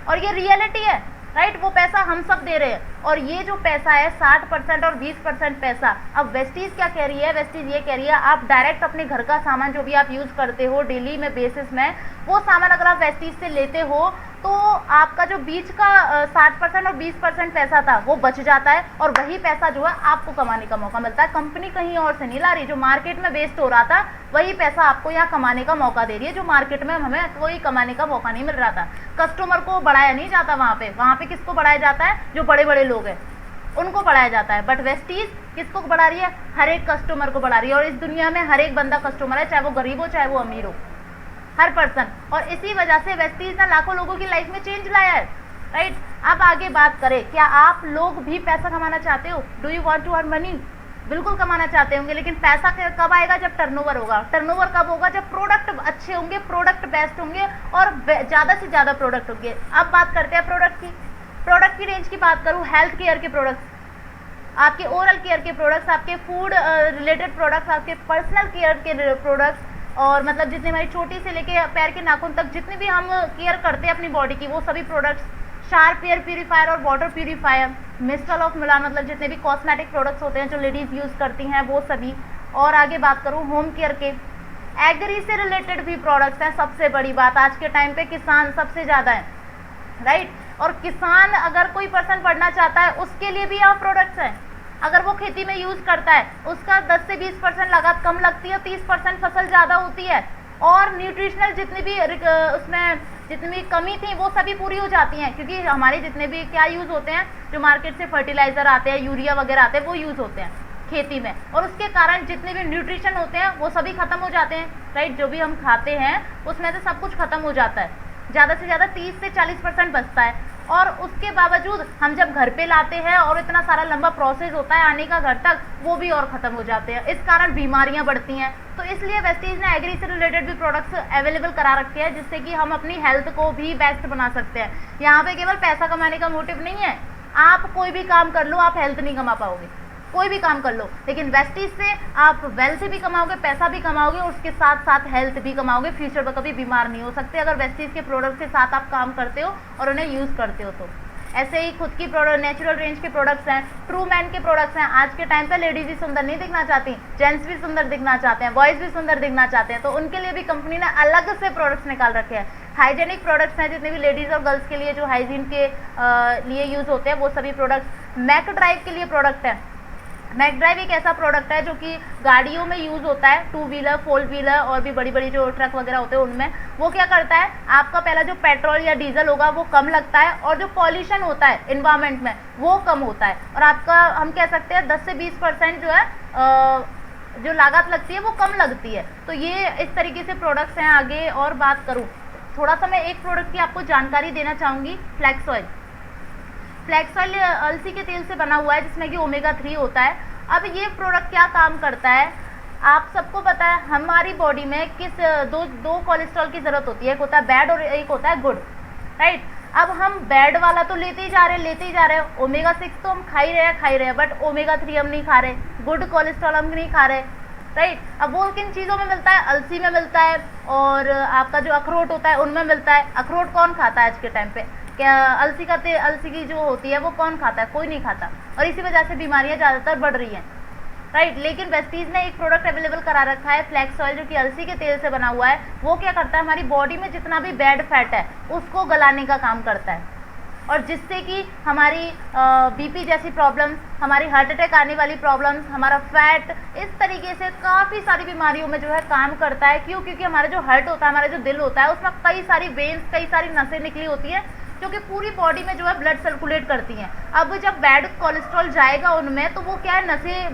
और ये रियलिटी है, राइट। वो पैसा हम सब दे रहे हैं और ये जो पैसा है 60% और 20% पैसा। अब वेस्टीज क्या कह रही है, वेस्टीज ये कह रही है आप डायरेक्ट अपने घर का सामान जो भी आप यूज करते हो डेली में बेसिस में, वो सामान अगर आप वेस्टीज से लेते हो तो आपका जो बीच का 60% और 20% पैसा था वो बच जाता है और वही पैसा जो है आपको कमाने का मौका मिलता है। कंपनी कहीं और से नहीं ला रही, जो मार्केट में वेस्ट हो रहा था वही पैसा आपको यहाँ कमाने का मौका दे रही है, जो मार्केट में हमें कोई कमाने का मौका नहीं मिल रहा था। कस्टमर को बढ़ाया नहीं जाता वहाँ पे किसको बढ़ाया जाता है, जो बड़े बड़े लोग हैं उनको बढ़ाया जाता है। बट वेस्टीज किसको बढ़ा रही है, हर एक कस्टमर को बढ़ा रही है। और इस दुनिया में हर एक बंदा कस्टमर है, चाहे वो गरीब हो चाहे वो अमीर हो, हर पर्सन। और इसी वजह से वेस्टीज ने लाखों लोगों की लाइफ में चेंज लाया है, राइट। अब आगे बात करें, क्या आप लोग भी पैसा कमाना चाहते हो, do you want to earn money. बिल्कुल कमाना चाहते होंगे, लेकिन पैसा कब आएगा, जब टर्नओवर होगा। टर्नओवर कब होगा, जब प्रोडक्ट अच्छे होंगे, प्रोडक्ट बेस्ट होंगे और ज़्यादा से ज़्यादा प्रोडक्ट होंगे। अब बात करते हैं प्रोडक्ट की रेंज की बात करूँ, हेल्थ केयर के प्रोडक्ट्स, आपके ओरल केयर के प्रोडक्ट्स, आपके फूड रिलेटेड प्रोडक्ट्स, आपके पर्सनल केयर के प्रोडक्ट्स, और मतलब जितने हमारी छोटी से लेके पैर के नाखून तक जितने भी हम केयर करते हैं अपनी बॉडी की, वो सभी प्रोडक्ट्स, शार्प एयर प्यूरीफायर और वाटर प्यूरीफायर, मिस्टल ऑफ मिलान, मतलब जितने भी कॉस्मेटिक प्रोडक्ट्स होते हैं जो लेडीज़ यूज़ करती हैं वो सभी। और आगे बात करूँ होम केयर के, एग्री से रिलेटेड भी प्रोडक्ट्स हैं। सबसे बड़ी बात, आज के टाइम पे किसान सबसे ज़्यादा है, राइट। और किसान अगर कोई पर्सन पढ़ना चाहता है उसके लिए भी यहाँ प्रोडक्ट्स हैं। अगर वो खेती में यूज़ करता है उसका 10 से 20% लागत कम लगती है, 30% फसल ज़्यादा होती है और न्यूट्रिशनल जितनी भी उसमें जितनी भी कमी थी वो सभी पूरी हो जाती हैं, क्योंकि हमारे जितने भी क्या यूज़ होते हैं, जो मार्केट से फर्टिलाइज़र आते हैं, यूरिया वगैरह आते हैं, वो यूज़ होते हैं खेती में, और उसके कारण जितने भी न्यूट्रिशन होते हैं वो सभी खत्म हो जाते हैं, राइट। जो भी हम खाते हैं उसमें से सब कुछ खत्म हो जाता है, ज़्यादा से ज़्यादा 30 से 40% बचता है। और उसके बावजूद हम जब घर पे लाते हैं और इतना सारा लंबा प्रोसेस होता है आने का घर तक, वो भी और ख़त्म हो जाते हैं, इस कारण बीमारियां बढ़ती हैं। तो इसलिए वेस्टीज ने एग्री से रिलेटेड भी प्रोडक्ट्स अवेलेबल करा रखे हैं, जिससे कि हम अपनी हेल्थ को भी बेस्ट बना सकते हैं। यहाँ पे केवल पैसा कमाने का मोटिव नहीं है, आप कोई भी काम कर लो, आप हेल्थ नहीं कमा पाओगे, कोई भी काम कर लो, लेकिन वेस्टीज से आप वेल्थ भी कमाओगे, पैसा भी कमाओगे और उसके साथ साथ हेल्थ भी कमाओगे। फ्यूचर में कभी बीमार नहीं हो सकते अगर वेस्टीज के प्रोडक्ट्स के साथ आप काम करते हो और उन्हें यूज़ करते हो। तो ऐसे ही खुद की नेचुरल रेंज के प्रोडक्ट्स हैं, ट्रू मैन के प्रोडक्ट्स हैं। आज के टाइम पे लेडीज भी सुंदर नहीं दिखना चाहती, जेंट्स भी सुंदर दिखना चाहते हैं, बॉयज़ भी सुंदर दिखना चाहते हैं, तो उनके लिए भी कंपनी ने अलग से प्रोडक्ट्स निकाल रखे हैं। हाइजेनिक प्रोडक्ट्स हैं, जितने भी लेडीज़ और गर्ल्स के लिए जो हाइजीन के लिए यूज़ होते हैं वो सभी प्रोडक्ट्स। मैक ड्राइव के लिए प्रोडक्ट है। मैक ड्राइव एक ऐसा प्रोडक्ट है जो कि गाड़ियों में यूज़ होता है, 2 व्हीलर 4 व्हीलर और भी बड़ी बड़ी जो ट्रक वगैरह होते हैं उनमें। वो क्या करता है, आपका पहला जो पेट्रोल या डीजल होगा वो कम लगता है और जो पॉल्यूशन होता है इन्वायरमेंट में वो कम होता है, और आपका हम कह सकते हैं 10 से 20% जो है जो लागत लगती है वो कम लगती है। तो ये इस तरीके से प्रोडक्ट्स हैं। आगे और बात करूँ, थोड़ा सा मैं एक प्रोडक्ट की आपको जानकारी देना चाहूँगी, फ्लैक्स ऑयल। फ्लैक्स ऑयल अलसी के तेल से बना हुआ है, जिसमें कि ओमेगा 3 होता है। अब ये प्रोडक्ट क्या काम करता है, आप सबको पता है हमारी बॉडी में किस दो कोलेस्ट्रॉल की ज़रूरत होती है, एक होता है बैड और एक होता है गुड, राइट। अब हम बैड वाला तो लेते ही जा रहे हैं, ओमेगा 6 तो हम खा ही रहे हैं, बट ओमेगा 3 हम नहीं खा रहे, गुड कोलेस्ट्रॉल हम नहीं खा रहे, राइट। अब वो किन चीज़ों में मिलता है, अलसी में मिलता है और आपका जो अखरोट होता है उनमें मिलता है। अखरोट कौन खाता है आज के टाइम पे, क्या अलसी का तेल, अलसी की जो होती है वो कौन खाता है, कोई नहीं खाता, और इसी वजह से बीमारियां ज़्यादातर बढ़ रही हैं, राइट। लेकिन वेस्टीज ने एक प्रोडक्ट अवेलेबल करा रखा है, फ्लैक्स ऑयल, जो कि अलसी के तेल से बना हुआ है। वो क्या करता है, हमारी बॉडी में जितना भी बैड फैट है उसको गलाने का काम करता है, और जिससे कि हमारी बीपी जैसी प्रॉब्लम्स, हमारी हार्ट अटैक आने वाली प्रॉब्लम्स, हमारा फैट, इस तरीके से काफ़ी सारी बीमारियों में जो है काम करता है। क्यों? क्योंकि हमारा जो हार्ट होता है, हमारा जो दिल होता है, उसमें कई सारी वेन्स, कई सारी नसें निकली होती है जो कि पूरी बॉडी में जो है ब्लड सर्कुलेट करती हैं। अब जब बैड कोलेस्ट्रॉल जाएगा उनमें, तो वो क्या है,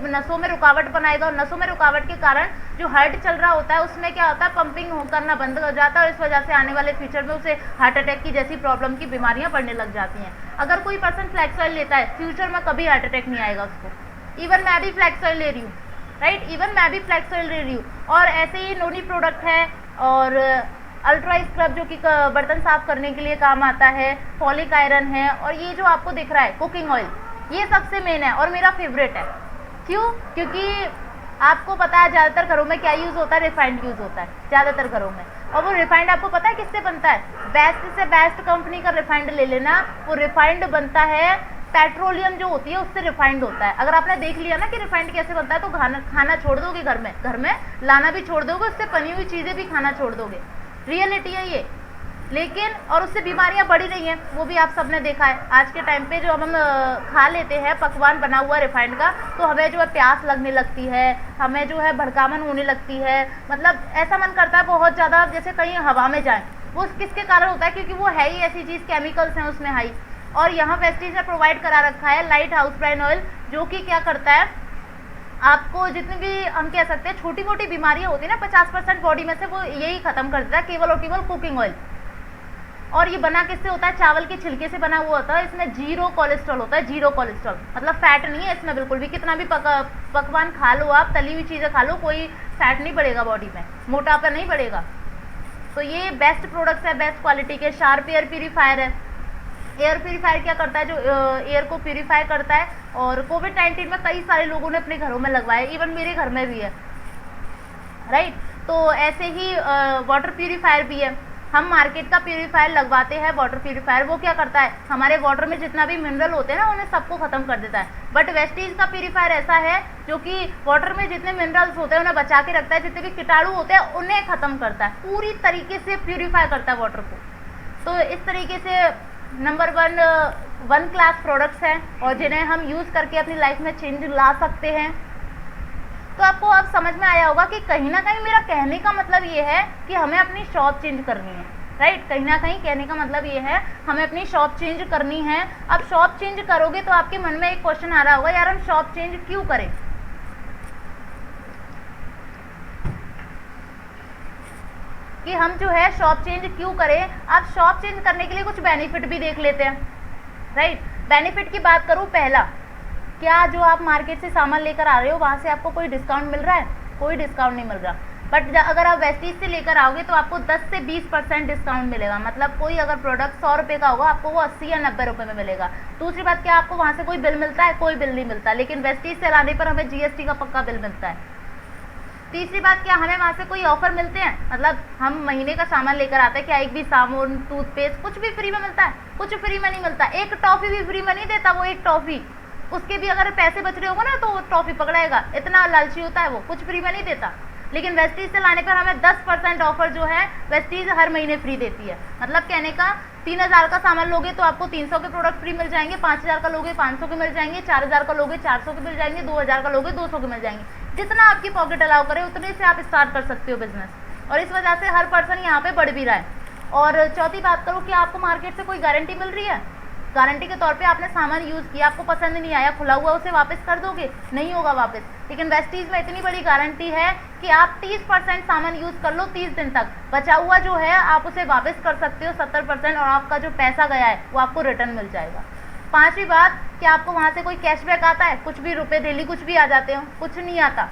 नसों में रुकावट बनाएगा, और नसों में रुकावट के कारण जो हार्ट चल रहा होता है उसमें क्या होता है, पंपिंग करना बंद हो जाता है, और इस वजह से आने वाले फ्यूचर में उसे हार्ट अटैक की जैसी प्रॉब्लम की बीमारियां बढ़ने लग जाती हैं। अगर कोई पर्सन फ्लैक्स ऑयल लेता है, फ्यूचर में कभी हार्ट अटैक नहीं आएगा उसको। इवन मैं भी फ्लैक्स ऑयल ले रही हूँ, राइट, इवन मैं भी फ्लैक्स ऑयल ले रही हूँ। और ऐसे ही नोनी प्रोडक्ट है, और अल्ट्रा स्क्रब जो कि बर्तन साफ करने के लिए काम आता है, फॉलिक आयरन है, और ये जो आपको दिख रहा है कुकिंग ऑयल, ये सबसे मेन है और मेरा फेवरेट है। क्यों? क्योंकि आपको पता है ज़्यादातर घरों में क्या यूज़ होता है, रिफाइंड यूज़ होता है ज़्यादातर घरों में, और वो रिफाइंड आपको पता है किससे बनता है, बेस्ट से बेस्ट कंपनी का रिफाइंड ले लेना। वो रिफाइंड बनता है, पेट्रोलियम जो होती है उससे रिफाइंड होता है। अगर आपने देख लिया ना कि रिफाइंड कैसे बनता है, तो खाना छोड़ दोगे, घर में लाना भी छोड़ दोगे, उससे बनी हुई चीज़ें भी खाना छोड़ दोगे। रियलिटी है ये। लेकिन और उससे बीमारियां बढ़ी रही हैं, वो भी आप सबने देखा है। आज के टाइम पे जो हम खा लेते हैं पकवान बना हुआ रिफाइंड का, तो हमें जो है प्यास लगने लगती है, हमें जो है भड़कामन होने लगती है, मतलब ऐसा मन करता है बहुत ज़्यादा जैसे कहीं हवा में जाए। वो किसके कारण होता है? क्योंकि वो है ही ऐसी चीज़, केमिकल्स हैं उसमें हाई। और यहाँ वेस्टीज ने प्रोवाइड करा रखा है लाइट हाउस ब्राइन ऑयल, जो कि क्या करता है, आपको जितनी भी हम कह सकते हैं छोटी मोटी बीमारियां होती है ना, 50% बॉडी में से वो यही खत्म कर देता है, केवल और केवल कुकिंग ऑयल। और ये बना किससे होता है? चावल के छिलके से बना हुआ होता है। इसमें 0 कोलेस्ट्रॉल होता है, 0 कोलेस्ट्रॉल, मतलब फैट नहीं है इसमें बिल्कुल भी। कितना भी पकवान खा लो आप, तली हुई चीज़ें खा लो, कोई फैट नहीं बढ़ेगा बॉडी में, मोटापा नहीं बढ़ेगा। तो ये बेस्ट प्रोडक्ट्स है, बेस्ट क्वालिटी के। शार्प एयर प्यूरीफायर है। एयर प्यूरीफायर क्या करता है? जो एयर को प्यूरीफाई करता है, और कोविड-19 में कई सारे लोगों ने अपने घरों में लगवाया, इवन मेरे घर में भी है, राइट। तो ऐसे ही वाटर प्यूरीफायर भी है। हम मार्केट का प्यूरीफायर लगवाते हैं, वाटर प्यूरीफायर, वो क्या करता है, हमारे वाटर में जितना भी मिनरल होते हैं ना, उन्हें सबको ख़त्म कर देता है। बट वेस्टीज का प्यूरीफायर ऐसा है जो कि वाटर में जितने मिनरल्स होते हैं उन्हें बचा के रखता है, जितने भी कीटाणु होते हैं उन्हें ख़त्म करता है, पूरी तरीके से प्यूरीफाई करता है वाटर को। तो इस तरीके से नंबर 1 क्लास प्रोडक्ट्स हैं, और जिन्हें हम यूज़ करके अपनी लाइफ में चेंज ला सकते हैं। तो आपको अब समझ में आया होगा कि कहीं ना कहीं मेरा कहने का मतलब ये है कि हमें अपनी शॉप चेंज करनी है, राइट। कहीं ना कहीं कहने का मतलब ये है हमें अपनी शॉप चेंज करनी है। अब शॉप चेंज करोगे तो आपके मन में एक क्वेश्चन आ रहा होगा, यार हम शॉप चेंज क्यों करें? कि हम जो है शॉप चेंज क्यों करें। अब शॉप चेंज करने के लिए कुछ बेनिफिट भी देख लेते हैं। राइट। बेनिफिट की बात करूँ, पहला, क्या जो आप मार्केट से सामान लेकर आ रहे हो वहाँ से आपको कोई डिस्काउंट मिल रहा है? कोई डिस्काउंट नहीं मिल रहा। बट अगर आप वेस्टीज से लेकर आओगे तो आपको 10 से 20% डिस्काउंट मिलेगा। मतलब कोई अगर प्रोडक्ट 100 रुपये का होगा, आपको वो 80 या 90 रुपये में मिलेगा। दूसरी बात, क्या आपको वहाँ से कोई बिल मिलता है? कोई बिल नहीं मिलता, लेकिन वेस्टीज से लाने पर हमें GST का पक्का बिल मिलता है। तीसरी बात, क्या हमें वहाँ से कोई ऑफर मिलते हैं? मतलब हम महीने का सामान लेकर आते हैं, क्या एक भी साबुन, टूथपेस्ट, कुछ भी फ्री में मिलता है? कुछ फ्री में नहीं मिलता। एक टॉफ़ी भी फ्री में नहीं देता। वो एक टॉफ़ी, उसके भी अगर पैसे बच रहे होगा ना तो वो टॉफ़ी पकड़ाएगा, इतना लालची होता है वो, कुछ फ्री में नहीं देता। लेकिन वेस्टीज से लाने पर हमें 10% ऑफर जो है वेस्टीज हर महीने फ्री देती है। मतलब कहने का, 3000 का सामान लोगे तो आपको 300 के प्रोडक्ट फ्री मिल जाएंगे, 5000 का लोगे 500 के मिल जाएंगे, 4000 का लोगे 400 के मिल जाएंगे, 2000 का लोगे 200 के मिल जाएंगे। जितना आपकी पॉकेट अलाउ करे उतने से आप स्टार्ट कर सकते हो बिजनेस, और इस वजह से हर पर्सन यहाँ पे बढ़ भी रहा है। और चौथी बात करूँ कि आपको मार्केट से कोई गारंटी मिल रही है? गारंटी के तौर पे आपने सामान यूज़ किया, आपको पसंद नहीं आया, खुला हुआ, उसे वापस कर दोगे? नहीं होगा वापस। लेकिन वेस्टीज में इतनी बड़ी गारंटी है कि आप 30% सामान यूज़ कर लो 30 दिन तक, बचा हुआ जो है आप उसे वापस कर सकते हो 70%, और आपका जो पैसा गया है वो आपको रिटर्न मिल जाएगा। पांचवी बात, कि आपको वहाँ से कोई कैशबैक आता है? कुछ भी, रुपए डेली कुछ भी आ जाते हो? कुछ नहीं आता।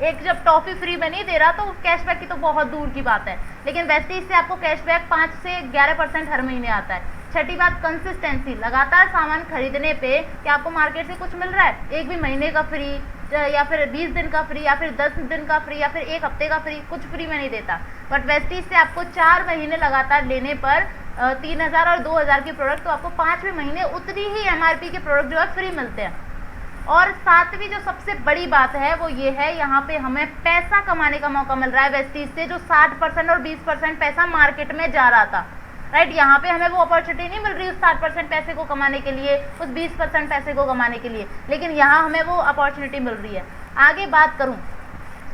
एक जब टॉफ़ी फ्री में नहीं दे रहा तो कैशबैक की तो बहुत दूर की बात है, लेकिन वेस्टीज से आपको कैशबैक 5 से 11% हर महीने आता है। छठी बात, कंसिस्टेंसी। लगातार सामान खरीदने पे क्या आपको मार्केट से कुछ मिल रहा है? एक भी महीने का फ्री, या फिर 20 दिन का फ्री, या फिर 10 दिन का फ्री, या फिर एक हफ्ते का फ्री, कुछ फ्री में नहीं देता। बट वेस्टीज से आपको 4 महीने लगातार लेने पर 3000 और 2000 के प्रोडक्ट, तो आपको 5वें महीने उतनी ही MRP के प्रोडक्ट जो है फ्री मिलते हैं। और सातवीं जो सबसे बड़ी बात है वो ये है, यहाँ पे हमें पैसा कमाने का मौका मिल रहा है वेस्टीज से, जो 60% और 20% पैसा मार्केट में जा रहा था, राइट। यहाँ पे हमें वो अपॉर्चुनिटी नहीं मिल रही उस 60% पैसे को कमाने के लिए, उस 20% पैसे को कमाने के लिए, लेकिन यहाँ हमें वो अपॉर्चुनिटी मिल रही है। आगे बात करूँ,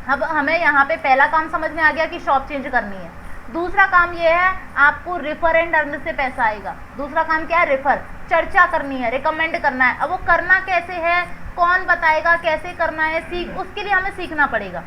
अब हमें यहाँ पे पहला काम समझ में आ गया कि शॉप चेंज करनी है। दूसरा काम ये है, आपको रेफर एंड अर्न से पैसा आएगा। दूसरा काम क्या है? रेफर, चर्चा करनी है, रिकमेंड करना है। अब वो करना कैसे है, कौन बताएगा, कैसे करना है, उसके लिए हमें सीखना पड़ेगा,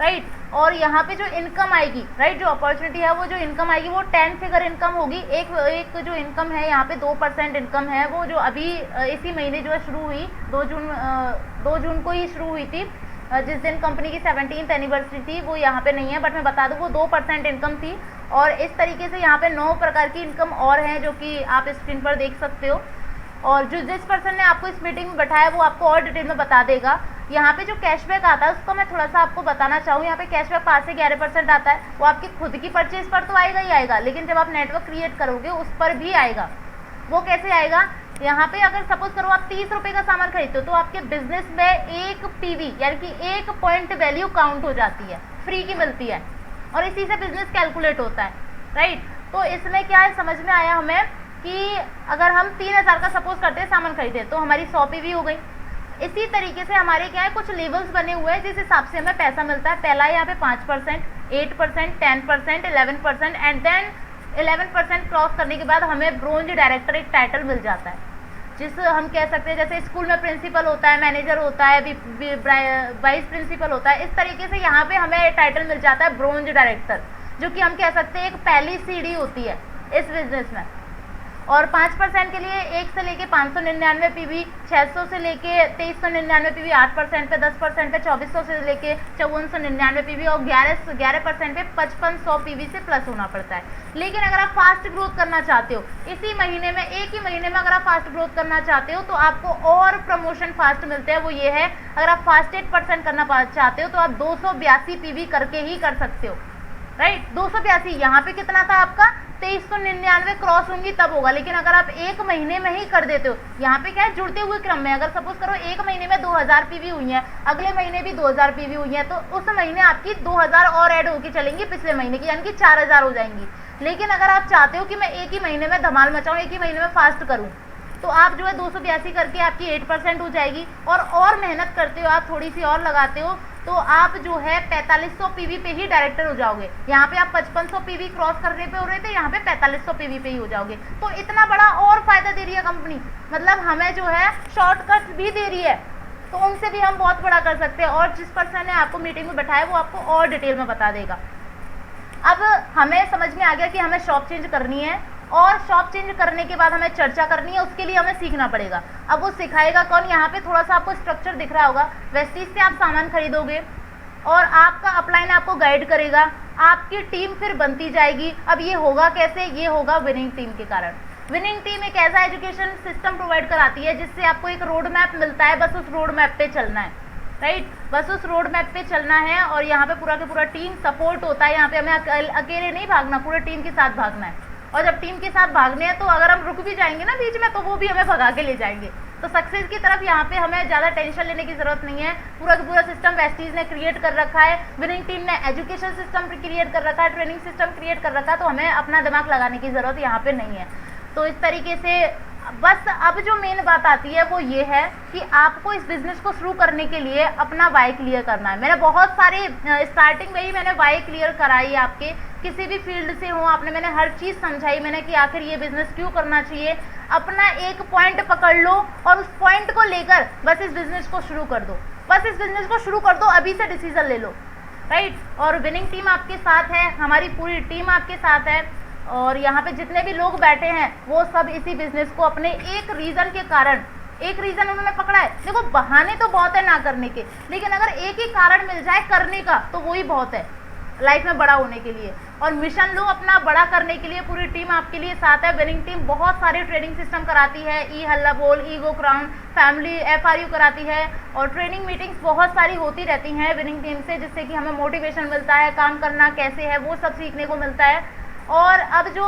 राइट। और यहाँ पे जो इनकम आएगी, राइट, जो अपॉर्चुनिटी है, वो जो इनकम आएगी वो 10 फिगर इनकम होगी। एक जो इनकम है यहाँ पे 2% इनकम है, वो जो अभी इसी महीने जो है शुरू हुई, 2 जून को ही शुरू हुई थी, जिस दिन कंपनी की 17th एनिवर्सरी थी। वो यहाँ पे नहीं है, बट मैं बता दूँ वो 2% इनकम थी। और इस तरीके से यहाँ पे 9 प्रकार की इनकम और हैं, जो कि आप स्क्रीन पर देख सकते हो। और जिस पर्सन ने आपको इस मीटिंग में बैठाया वो आपको और डिटेल में बता देगा। यहाँ पे जो कैशबैक आता है उसको मैं थोड़ा सा आपको बताना चाहूँ। यहाँ पे कैशबैक 5 से 11% आता है, वो आपकी खुद की परचेज पर तो आएगा ही आएगा, लेकिन जब आप नेटवर्क क्रिएट करोगे उस पर भी आएगा। वो कैसे आएगा? यहाँ पे अगर सपोज करो आप 30 रुपये का सामान खरीदते हो तो आपके बिजनेस में 1 PV यानी कि 1 पॉइंट वैल्यू काउंट हो जाती है, फ्री की मिलती है, और इसी से बिजनेस कैलकुलेट होता है, राइट। तो इसमें क्या है, समझ में आया हमें कि अगर हम 3000 का सपोज करते हैं सामान खरीदे तो हमारी 100 PV हो गई। इसी तरीके से हमारे क्या है, कुछ लेवल्स बने हुए हैं जिस हिसाब से हमें पैसा मिलता है। पहला यहाँ पे 5%, 8%, 10%, 11%, एंड देन 11% क्रॉस करने के बाद हमें ब्रोंज डायरेक्टर एक टाइटल मिल जाता है, जिस हम कह सकते हैं जैसे स्कूल में प्रिंसिपल होता है, मैनेजर होता है, वाइस प्रिंसिपल होता है, इस तरीके से यहाँ पे हमें टाइटल मिल जाता है ब्रोंज डायरेक्टर, जो कि हम कह सकते हैं एक पहली सीढ़ी होती है इस बिजनेस में। और 5% के लिए 1 से लेके 599 PV, 600 से लेके 2399 PV, 8% पे 10% पे 2400 से लेके 5499 PV, और 11% पे 5500 PV से प्लस होना पड़ता है। लेकिन अगर आप फास्ट ग्रोथ करना चाहते हो, इसी महीने में, एक ही महीने में अगर आप फास्ट ग्रोथ करना चाहते हो तो आपको और प्रमोशन फास्ट मिलते हैं। वो ये है, अगर आप फास्ट 8% करना चाहते हो तो आप 282 PV करके ही कर सकते हो, राइट। 282, यहाँ पे कितना था आपका 2399 क्रॉस होंगी तब होगा। लेकिन अगर आप एक महीने में ही कर देते हो, यहाँ पे क्या है, जुड़ते हुए क्रम में, अगर सपोज करो एक महीने में 2000 PV हुई है, अगले महीने भी 2000 PV हुई है, तो उस महीने आपकी 2000 और ऐड होकर चलेंगी पिछले महीने की, यानी कि 4000 हो जाएंगी। लेकिन अगर आप चाहते हो कि मैं एक ही महीने में धमाल मचाऊँ, एक ही महीने में फास्ट करूँ, तो आप जो है 282 करके आपकी 8% हो जाएगी। और मेहनत करते हो आप, थोड़ी सी और लगाते हो, तो आप जो है 4500 PV पे ही डायरेक्टर हो जाओगे। यहाँ पे आप 5500 PV क्रॉस करने पे हो रहे थे, यहाँ पे 4500 PV पे ही हो जाओगे। तो इतना बड़ा और फायदा दे रही है कंपनी, मतलब हमें जो है शॉर्टकट भी दे रही है, तो उनसे भी हम बहुत बड़ा कर सकते हैं। और जिस पर्सन ने आपको मीटिंग में बैठाया वो आपको और डिटेल में बता देगा। अब हमें समझ में आ गया कि हमें शॉप चेंज करनी है और शॉप चेंज करने के बाद हमें चर्चा करनी है, उसके लिए हमें सीखना पड़ेगा। अब वो सिखाएगा कौन? यहाँ पे थोड़ा सा आपको स्ट्रक्चर दिख रहा होगा, वेस्टीज से आप सामान खरीदोगे और आपका अपलाइन आपको गाइड करेगा, आपकी टीम फिर बनती जाएगी। अब ये होगा कैसे? ये होगा विनिंग टीम के कारण। विनिंग टीम एक ऐसा एजुकेशन सिस्टम प्रोवाइड कराती है जिससे आपको एक रोड मैप मिलता है, बस उस रोड मैप पे चलना है, राइट? बस उस रोड मैप पे चलना है और यहाँ पे पूरा के पूरा टीम सपोर्ट होता है। यहाँ पे हमें अकेले नहीं भागना, पूरे टीम के साथ भागना है। और जब टीम के साथ भागने हैं तो अगर हम रुक भी जाएंगे ना बीच में तो वो भी हमें भगा के ले जाएंगे। तो सक्सेस की तरफ यहाँ पे हमें ज़्यादा टेंशन लेने की ज़रूरत नहीं है। पूरा का पूरा सिस्टम वेस्टीज ने क्रिएट कर रखा है, विनिंग टीम ने एजुकेशन सिस्टम क्रिएट कर रखा है, ट्रेनिंग सिस्टम क्रिएट कर रखा है, तो हमें अपना दिमाग लगाने की ज़रूरत यहाँ पे नहीं है। तो इस तरीके से बस अब जो मेन बात आती है वो ये है कि आपको इस बिज़नेस को शुरू करने के लिए अपना वाई क्लियर करना है। मैंने बहुत सारे स्टार्टिंग में ही मैंने वाई क्लियर कराई, आपके किसी भी फील्ड से हो आपने, मैंने हर चीज़ समझाई मैंने कि आखिर ये बिज़नेस क्यों करना चाहिए। अपना एक पॉइंट पकड़ लो और उस पॉइंट को लेकर बस इस बिज़नेस को शुरू कर दो, बस इस बिज़नेस को शुरू कर दो, अभी से डिसीजन ले लो, राइट? और विनिंग टीम आपके साथ है, हमारी पूरी टीम आपके साथ है और यहाँ पे जितने भी लोग बैठे हैं वो सब इसी बिजनेस को अपने एक रीज़न के कारण, एक रीज़न उन्होंने पकड़ा है। देखो बहाने तो बहुत है ना करने के, लेकिन अगर एक ही कारण मिल जाए करने का तो वही बहुत है लाइफ में बड़ा होने के लिए। और मिशन लो अपना बड़ा करने के लिए, पूरी टीम आपके लिए साथ है। विनिंग टीम बहुत सारे ट्रेनिंग सिस्टम कराती है, ई हल्ला बोल, ईगो क्राउन, फैमिली FRU कराती है और ट्रेनिंग मीटिंग्स बहुत सारी होती रहती हैं विनिंग टीम से, जिससे कि हमें मोटिवेशन मिलता है, काम करना कैसे है वो सब सीखने को मिलता है। और अब जो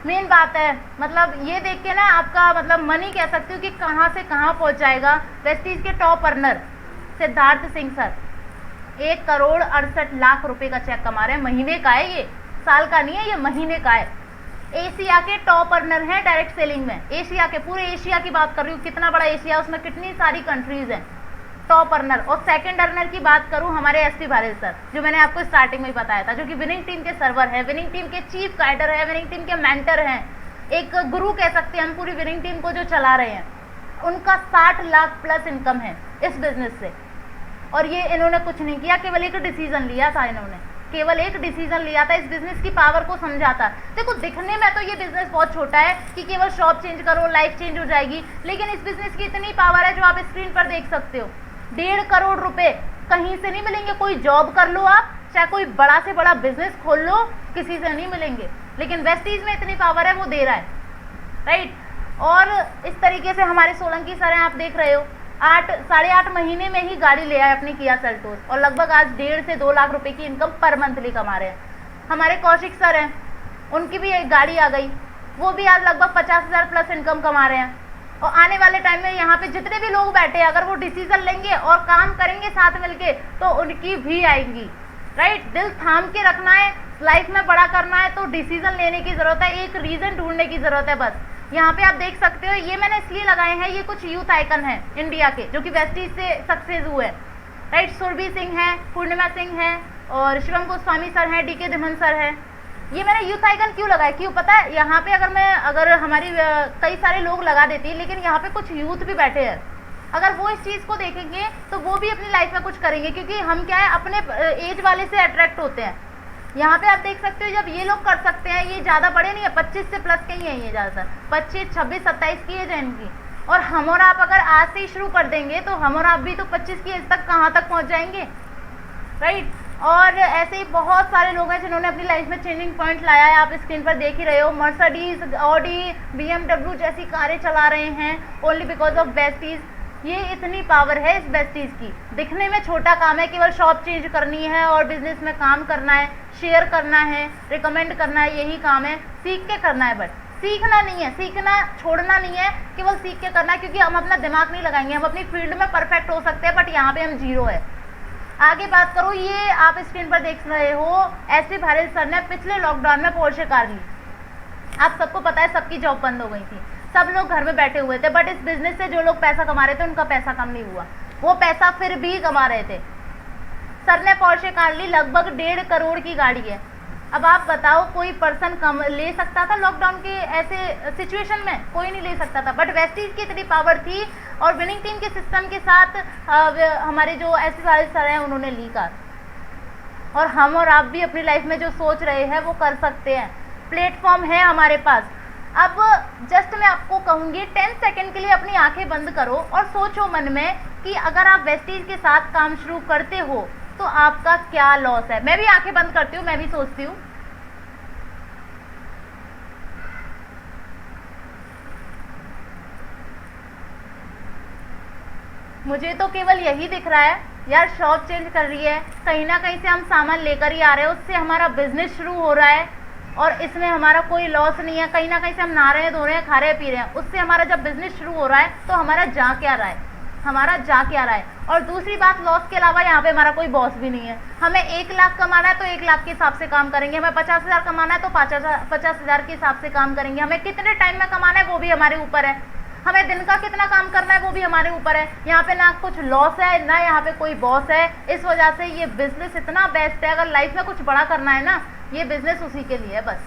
मेन बात है, मतलब ये देख के ना आपका मतलब मन ही कह सकती हूँ कि कहाँ से कहाँ पहुँच जाएगा। वेस्टीज के top earner Siddharth Singh sir 1,68,00,000 रुपए का चेक कमा रहे हैं, महीने का है ये, साल का नहीं है ये, महीने का है। एशिया के टॉप अर्नर हैं डायरेक्ट सेलिंग में, एशिया के, पूरे एशिया की बात कर रही हूँ, कितना बड़ा एशिया, उसमें कितनी सारी कंट्रीज हैं, टॉप अर्नर। और सेकंड अर्नर की बात करूं हमारे SP भारेल सर, जो मैंने आपको स्टार्टिंग में ही बताया था, जो कि विनिंग टीम के सर्वर हैं, विनिंग टीम के चीफ गाइडर है, विनिंग टीम के मेंटर हैं, एक गुरु कह सकते हैं हम पूरी विनिंग टीम को जो चला रहे हैं। उनका 60 लाख प्लस इनकम है इस बिजनेस से। और ये इन्होंने कुछ नहीं किया, केवल एक डिसीजन लिया था, इन्होंने केवल एक डिसीजन लिया था, इस बिजनेस की पावर को समझा था। देखो दिखने में तो ये बिजनेस बहुत छोटा है कि केवल शॉप चेंज करो लाइफ चेंज हो जाएगी, लेकिन इस बिजनेस की इतनी पावर है जो आप स्क्रीन पर देख सकते हो। 1.5 करोड़ रुपए कहीं से नहीं मिलेंगे, कोई जॉब कर लो आप, चाहे कोई बड़ा से बड़ा बिजनेस खोल लो, किसी से नहीं मिलेंगे, लेकिन वेस्टीज में इतनी पावर है वो दे रहा है, राइट? और इस तरीके से हमारे सोलंकी सर हैं, आप देख रहे हो, 8-8.5 महीने में ही गाड़ी ले आए अपनी किया सेल्टोस और लगभग आज 1.5 से 2 लाख रुपए की इनकम पर मंथली कमा रहे हैं। हमारे कौशिक सर हैं, उनकी भी एक गाड़ी आ गई, वो भी आज लगभग 50,000 प्लस इनकम कमा रहे हैं। और आने वाले टाइम में यहाँ पे जितने भी लोग बैठे हैं, अगर वो डिसीजन लेंगे और काम करेंगे साथ मिलके तो उनकी भी आएंगी, राइट? दिल थाम के रखना है, लाइफ में बड़ा करना है तो डिसीजन लेने की जरूरत है, एक रीजन ढूंढने की जरूरत है बस। यहाँ पे आप देख सकते हो, ये मैंने इसलिए लगाए हैं, ये कुछ यूथ आइकन है इंडिया के जो कि वेस्टीज से सक्सेस हुए, राइट? सुरभि सिंह है, पूर्णिमा सिंह है और शिवम गोस्वामी सर हैं, DK धिमन सर है। ये मैंने यूथ आइकन क्यों लगाया, क्यों पता है? यहाँ पे अगर हमारी कई सारे लोग लगा देती, लेकिन यहाँ पे कुछ यूथ भी बैठे हैं, अगर वो इस चीज़ को देखेंगे तो वो भी अपनी लाइफ में कुछ करेंगे, क्योंकि हम क्या है अपने एज वाले से अट्रैक्ट होते हैं। यहाँ पे आप देख सकते हो, जब ये लोग कर सकते हैं, ये ज़्यादा बड़े नहीं है, 25 से प्लस के ही हैं ये, ज़्यादातर 25, 26, 27 की एज है इनकी। और हम और आप अगर आज से ही शुरू कर देंगे तो हम और आप भी तो 25 की एज तक कहाँ तक पहुँच जाएंगे, राइट? और ऐसे ही बहुत सारे लोग हैं जिन्होंने अपनी लाइफ में चेंजिंग पॉइंट लाया है, आप स्क्रीन पर देख ही रहे हो। मर्सिडीज, ऑडी, BMW जैसी कारें चला रहे हैं ओनली बिकॉज ऑफ वेस्टीज। ये इतनी पावर है इस वेस्टीज की। दिखने में छोटा काम है, केवल शॉप चेंज करनी है और बिजनेस में काम करना है, शेयर करना है, रिकमेंड करना है, यही काम है, सीख के करना है। बट सीखना नहीं है, सीखना छोड़ना नहीं है, केवल सीख के करना है, क्योंकि हम अपना दिमाग नहीं लगाएंगे। हम अपनी फील्ड में परफेक्ट हो सकते हैं बट यहाँ पे हम जीरो है। आगे बात करो, ये आप स्क्रीन पर देख रहे हो, SP भारेल सर ने पिछले लॉकडाउन में पोर्शे कार ली। आप सबको पता है सबकी जॉब बंद हो गई थी, सब लोग घर में बैठे हुए थे, बट इस बिजनेस से जो लोग पैसा कमा रहे थे उनका पैसा कम नहीं हुआ, वो पैसा फिर भी कमा रहे थे। सर ने पोर्शे कार ली, लगभग 1.5 करोड़ की गाड़ी है। अब आप बताओ, कोई पर्सन कम ले सकता था लॉकडाउन के ऐसे सिचुएशन में? कोई नहीं ले सकता था, बट वेस्टीज की इतनी पावर थी और विनिंग टीम के सिस्टम के साथ हमारे जो SP भारेल सर हैं उन्होंने ली कार। और हम और आप भी अपनी लाइफ में जो सोच रहे हैं वो कर सकते हैं। प्लेटफॉर्म है हमारे पास। अब जस्ट मैं आपको कहूँगी 10 सेकंड के लिए अपनी आंखें बंद करो और सोचो मन में कि अगर आप वेस्टीज के साथ काम शुरू करते हो तो आपका क्या लॉस है। मैं भी आंखें बंद करती हूँ, मैं भी सोचती हूँ। मुझे तो केवल यही दिख रहा है यार, शॉप चेंज कर रही है, कहीं ना कहीं से हम सामान लेकर ही आ रहे हैं, उससे हमारा बिजनेस शुरू हो रहा है और इसमें हमारा कोई लॉस नहीं है। कहीं ना कहीं से हम नहा रहे हैं, धो रहे हैं, खा रहे हैं, पी रहे हैं, उससे हमारा जब बिजनेस शुरू हो रहा है तो हमारा जा क्या रहा है, हमारा जा क्या रहा है। और दूसरी बात, लॉस के अलावा यहाँ पे हमारा कोई बॉस भी नहीं है। हमें 1 लाख कमाना है तो 1 लाख के हिसाब से काम करेंगे, हमें 50,000 कमाना है तो 50,000 के हिसाब से काम करेंगे, हमें कितने टाइम में कमाना है वो भी हमारे ऊपर है, हमें दिन का कितना काम करना है वो भी हमारे ऊपर है। यहाँ पे ना कुछ लॉस है ना यहाँ पे कोई बॉस है। इस वजह से ये बिजनेस इतना बेस्ट है। अगर लाइफ में कुछ बड़ा करना है ना, ये बिजनेस उसी के लिए है। बस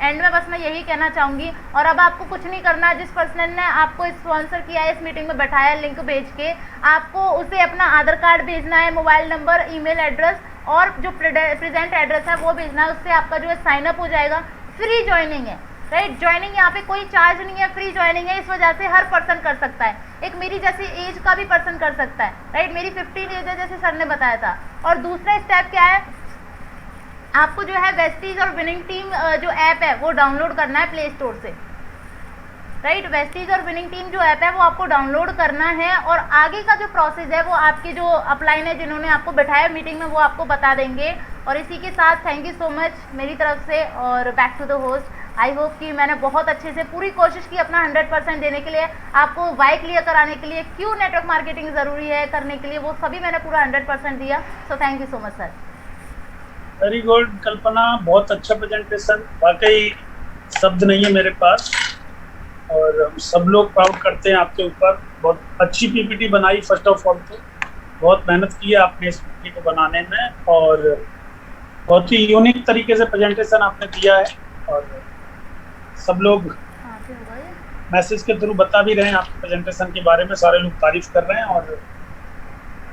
एंड में बस मैं यही कहना चाहूँगी। और अब आपको कुछ नहीं करना है, जिस पर्सन ने आपको स्पॉन्सर किया है, इस मीटिंग में बैठाया लिंक भेज के, आपको उसे अपना आधार कार्ड भेजना है, मोबाइल नंबर, ईमेल एड्रेस और जो प्रेजेंट एड्रेस है वो भेजना है। उससे आपका जो है साइनअप हो जाएगा। फ्री ज्वाइनिंग है, राइट। ज्वाइनिंग यहाँ पे कोई चार्ज नहीं है, फ्री ज्वाइनिंग है। इस वजह से हर पर्सन कर सकता है, एक मेरी जैसी एज का भी पर्सन कर सकता है, राइट। मेरी 15 एज है जैसे सर ने बताया था। और दूसरा स्टेप क्या है, आपको जो है वेस्टीज और विनिंग टीम जो ऐप है वो डाउनलोड करना है प्ले स्टोर से, राइट। वेस्टीज और विनिंग टीम जो ऐप है वो आपको डाउनलोड करना है। और आगे का जो प्रोसेस है वो आपके जो अपलाइन है, जिन्होंने आपको बैठाया मीटिंग में, वो आपको बता देंगे। और इसी के साथ थैंक यू सो मच मेरी तरफ से। और back to the host, I hope कि मैंने बहुत अच्छे से पूरी कोशिश की अपना 100% देने के लिए, आपको वाई क्लियर कराने के लिए, क्यों नेटवर्क मार्केटिंग ज़रूरी है करने के लिए, वो सभी मैंने पूरा 100% दिया। So thank you so much sir. Very good Kalpana, बहुत अच्छा प्रेजेंटेशन। वाकई शब्द नहीं है मेरे पास और हम सब लोग प्राउड करते हैं आपके ऊपर। बहुत अच्छी पीपीटी बनाई। फर्स्ट ऑफ ऑल तो बहुत मेहनत की है आपने इस पीपीटी को बनाने में और बहुत ही यूनिक तरीके से प्रेजेंटेशन आपने दिया है। और सब लोग मैसेज के थ्रू बता भी रहे हैं आपके प्रेजेंटेशन के बारे में, सारे लोग तारीफ कर रहे हैं। और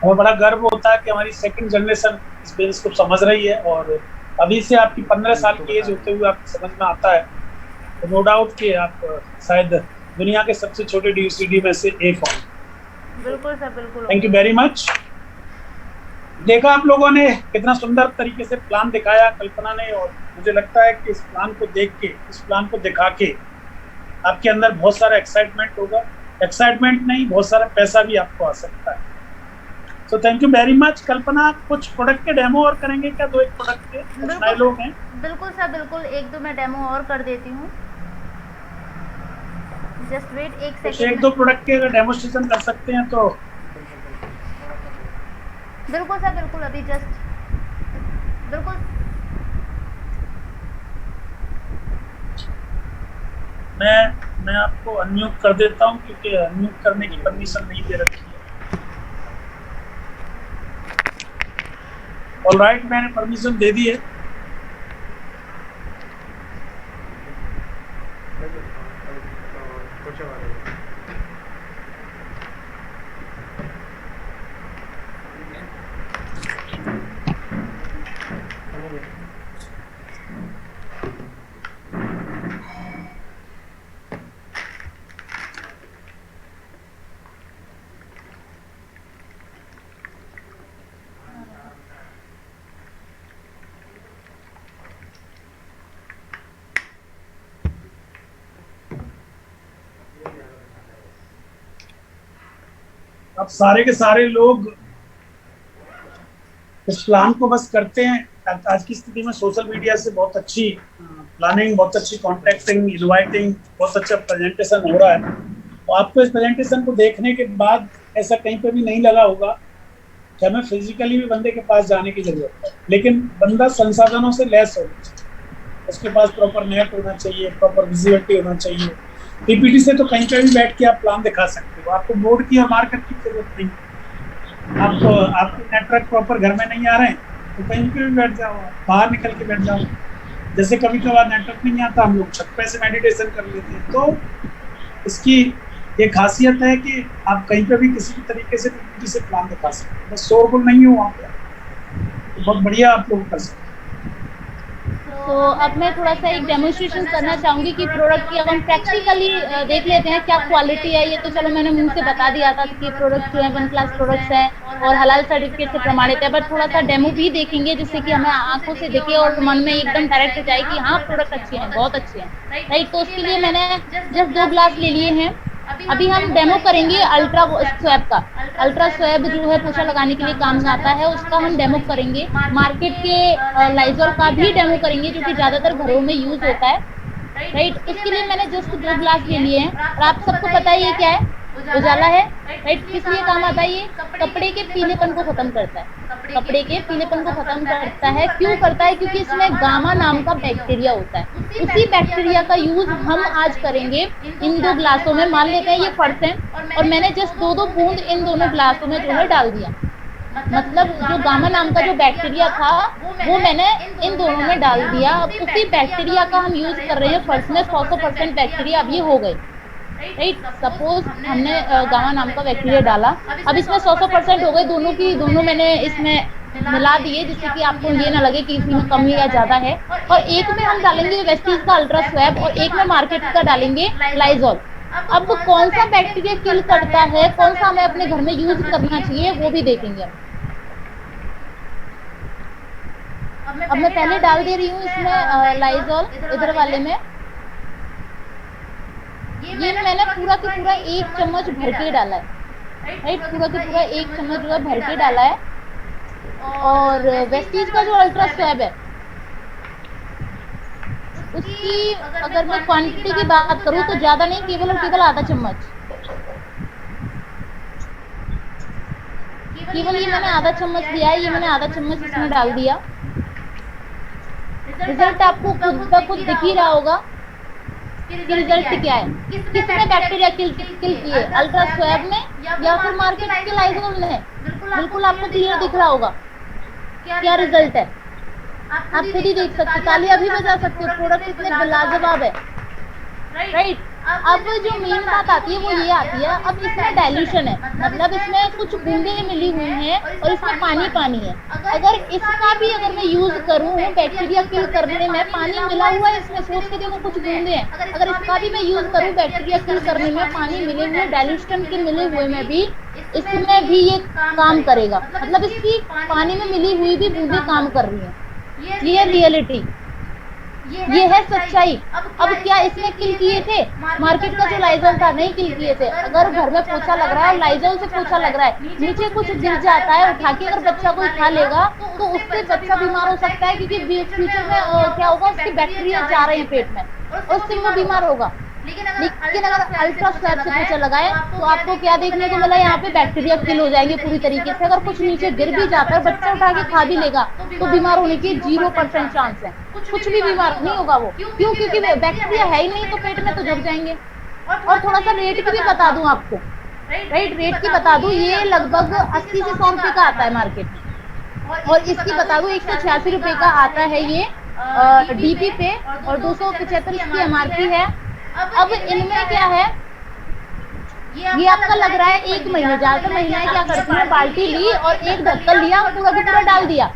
हमें बड़ा गर्व होता है कि हमारी सेकंड जनरेशन इस बिजनेस को समझ रही है। और अभी से आपकी 15 साल की एज होते हुए आपको समझ में आता है, तो नो डाउट कि आप शायद दुनिया के सबसे छोटे डीसीडी में से एक हो। बिल्कुल सर, बिल्कुल। Thank you very much. देखा आप लोगों ने कितना सुंदर तरीके से प्लान दिखाया कल्पना ने। और मुझे लगता है कि इस प्लान को देख के, इस प्लान को दिखा के आपके अंदर बहुत सारा एक्साइटमेंट होगा। एक्साइटमेंट नहीं, बहुत सारा पैसा भी आपको आ सकता है। तो थैंक यू वेरी मच कल्पना। कुछ प्रोडक्ट के डेमो और करेंगे क्या? 2-1 प्रोडक्ट के कुछ नए लोग हैं। बिल्कुल सर, बिल्कुल। 1-2 मैं डेमो और कर देती हूँ। Just wait 1 second. 1-2 प्रोडक्ट के अगर डेमोस्ट्रेशन कर सकते हैं तो बिल्कुल सर, बिल्कुल। अभी जस्ट बिल्कुल। मैं आपको अनम्यूट कर देता हूँ क्योंकि अनम्यूट करने की परमिशन नहीं दे रखी है। ऑलराइट, मैंने परमिशन दे दी है। अब सारे के सारे लोग इस प्लान को बस करते हैं। आज की स्थिति में सोशल मीडिया से बहुत अच्छी प्लानिंग, बहुत अच्छी कॉन्टेक्टिंग, इनवाइटिंग, बहुत अच्छा प्रेजेंटेशन हो रहा है। तो आपको इस प्रेजेंटेशन को देखने के बाद ऐसा कहीं पे भी नहीं लगा होगा कि हमें फिजिकली भी बंदे के पास जाने की जरूरत है, लेकिन बंदा संसाधनों से लैस होना चाहिए। उसके पास प्रॉपर नेट होना चाहिए, प्रॉपर विजिबिलिटी होना चाहिए। पीपीटी से तो कहीं पे भी बैठ के आप प्लान दिखा सकते हो, आपको बोर्ड की और मार्कर की जरूरत नहीं। आपको नेटवर्क प्रॉपर घर में नहीं आ रहे हैं तो कहीं पे भी बैठ जाओ, बाहर निकल के बैठ जाओ। जैसे कभी कभार नेटवर्क नहीं आता, हम लोग छत पे से मेडिटेशन कर लेते हैं। तो इसकी ये खासियत है कि आप कहीं पे भी किसी भी तरीके से पीपीटी से प्लान दिखा सकते हैं, बस शोरगुल नहीं हो वहाँ पे, तो बहुत बढ़िया आप लोग कर सकते हैं। तो तो अब मैं थोड़ा सा एक डेमोन्स्ट्रेशन करना चाहूंगी कि प्रोडक्ट की अब हम प्रैक्टिकली देख लेते हैं क्या क्वालिटी है। ये तो चलो मैंने मुंह से बता दिया था कि प्रोडक्ट जो है 1 क्लास प्रोडक्ट्स है और हलाल सर्टिफिकेट से प्रमाणित है, बट थोड़ा सा डेमो भी देखेंगे जिससे कि हमें आंखों से दिखे और मन में एकदम डायरेक्ट जाए कि हाँ प्रोडक्ट अच्छे हैं, बहुत अच्छे हैं, राइट। तो उसके लिए मैंने जस्ट 2 ग्लास ले लिए हैं। अभी हम डेमो करेंगे अल्ट्रा स्वैब का। अल्ट्रा स्वैब जो है पोछा लगाने के लिए काम में आता है, उसका हम डेमो करेंगे। मार्केट के लाइजॉल का भी डेमो करेंगे जो कि ज्यादातर घरों में यूज होता है, राइट। उसके लिए मैंने जस्ट 2 ग्लास ले लिए हैं और आप सबको पता है ये क्या है, उजाला है, राइट। किस लिए काम आता है ये? कपड़े के पीलेपन को खत्म करता है, कपड़े के पीलेपन को खत्म करता है। क्यों करता है? क्योंकि इसमें गामा नाम का बैक्टीरिया होता है। उसी बैक्टीरिया का यूज हम आज करेंगे इन 2 ग्लासों में। मान लेते हैं ये फर्श है और मैंने जस्ट 2-2 बूंद इन दोनों ग्लासों में जो है डाल दिया, मतलब जो गामा नाम का जो बैक्टीरिया था वो मैंने इन दोनों में डाल दिया। अब उसी बैक्टीरिया का हम यूज कर रहे हैं फर्श में। 100% बैक्टीरिया अब ये हो गए, राइट। सपोज हमने गामा नाम का बैक्टीरिया डाला, अब इसमें 100% हो गए, दोनों मैंने इसमें मिला दिए जिससे कि आपको ये ना लगे कि इसमें कम या ज्यादा है। और एक में हम डालेंगे वेस्टीज का अल्ट्रा स्वैब और एक में मार्केट का डालेंगे लाइजॉल। अब कौन सा बैक्टीरिया किल करता है, कौन सा हमें अपने घर में यूज करना चाहिए वो भी देखेंगे। अब मैं पहले डाल दे रही हूँ इसमें लाइजॉल, इधर वाले में ये मैंने पूरा के पूरा 1 चम्मच भर के डाला है, राइट। पूरा के पूरा 1 चम्मच जो है भर के डाला है। और वेस्टीज का जो अल्ट्रा स्वैब है उसकी अगर मैं क्वांटिटी की बात करूँ तो ज्यादा नहीं, केवल और केवल आधा चम्मच, केवल ये मैंने आधा चम्मच दिया है। ये मैंने आधा चम्मच इसमें डाल दिया। रिजल्ट आपको खुद ब खुद दिख ही रहा होगा कि रिजल्ट क्या है। किसने बैक्टीरिया किल किए, अल्ट्रा स्वैब में या फिर मार्केट के लाइजॉल ने? बिल्कुल आपको क्लियर दिख रहा होगा क्या रिजल्ट है। आप खुद ही देख सकते, तालियां भी बजा सकते हो, प्रोडक्ट कितने लाजवाब है, राइट। अब जो मेन बात आती है वो ये आती है, अब इसमें डाइल्यूशन है, मतलब इसमें कुछ बूंदे मिली हुई हैं और इसमें पानी है। अगर इसका भी अगर मैं यूज करूँ बैक्टीरिया किल करने में, पानी मिला हुआ है इसमें, सोच के देखो कुछ बूंदे हैं, अगर इसका भी मैं यूज करूँ बैक्टीरिया किल करने में, पानी मिले हुए डाइल्यूशन के मिले हुए में भी इसमें भी ये काम करेगा, मतलब इसकी पानी में मिली हुई भी बूंदे काम कर रही है। ये रियलिटी, ये है सच्चाई। अब क्या इसने किल किए थे? मार्केट का जो लाइजॉल था नहीं किल किए थे। अगर घर में पोछा लग रहा है और लाइजॉल से पोछा लग रहा है, नीचे कुछ गिर जाता है, उठा के अगर बच्चा कोई खा लेगा तो उससे बच्चा बीमार हो सकता है, क्योंकि फ्यूचर में क्या होगा, उसके बैक्टीरिया जा रहे हैं पेट में और उससे वो बीमार होगा। लेकिन अगर अल्ट्रा स्वैब से पोछा लगाए तो आपको क्या देखने को मिला, यहाँ पे बैक्टीरिया किल हो जाएंगे पूरी तरीके से। अगर कुछ नीचे गिर भी जाता है, बच्चा उठा के खा भी लेगा तो बीमार होने के 0% चांस है, कुछ भी बीमार नहीं होगा वो। क्यों? क्योंकि बैक्टीरिया है ही नहीं, तो पेट में तो जम जाएंगे। और थोड़ा सा रेट की भी बता दूं आपको, राइट, रेट की बता दूं, ये लगभग 80 से 100 रुपए का आता है मार्केट में, और इसकी बता दूं 186 रुपए का आता है ये डीपी पे, और 275 इसकी MRP है। अब इनमें क्या है, ये आपका लग रहा है 1 महीने, ज्यादातर महिलाएं क्या करती हैं, बाल्टी ली और एक ढक्कन लिया और पूरा का पूरा डाल दिया।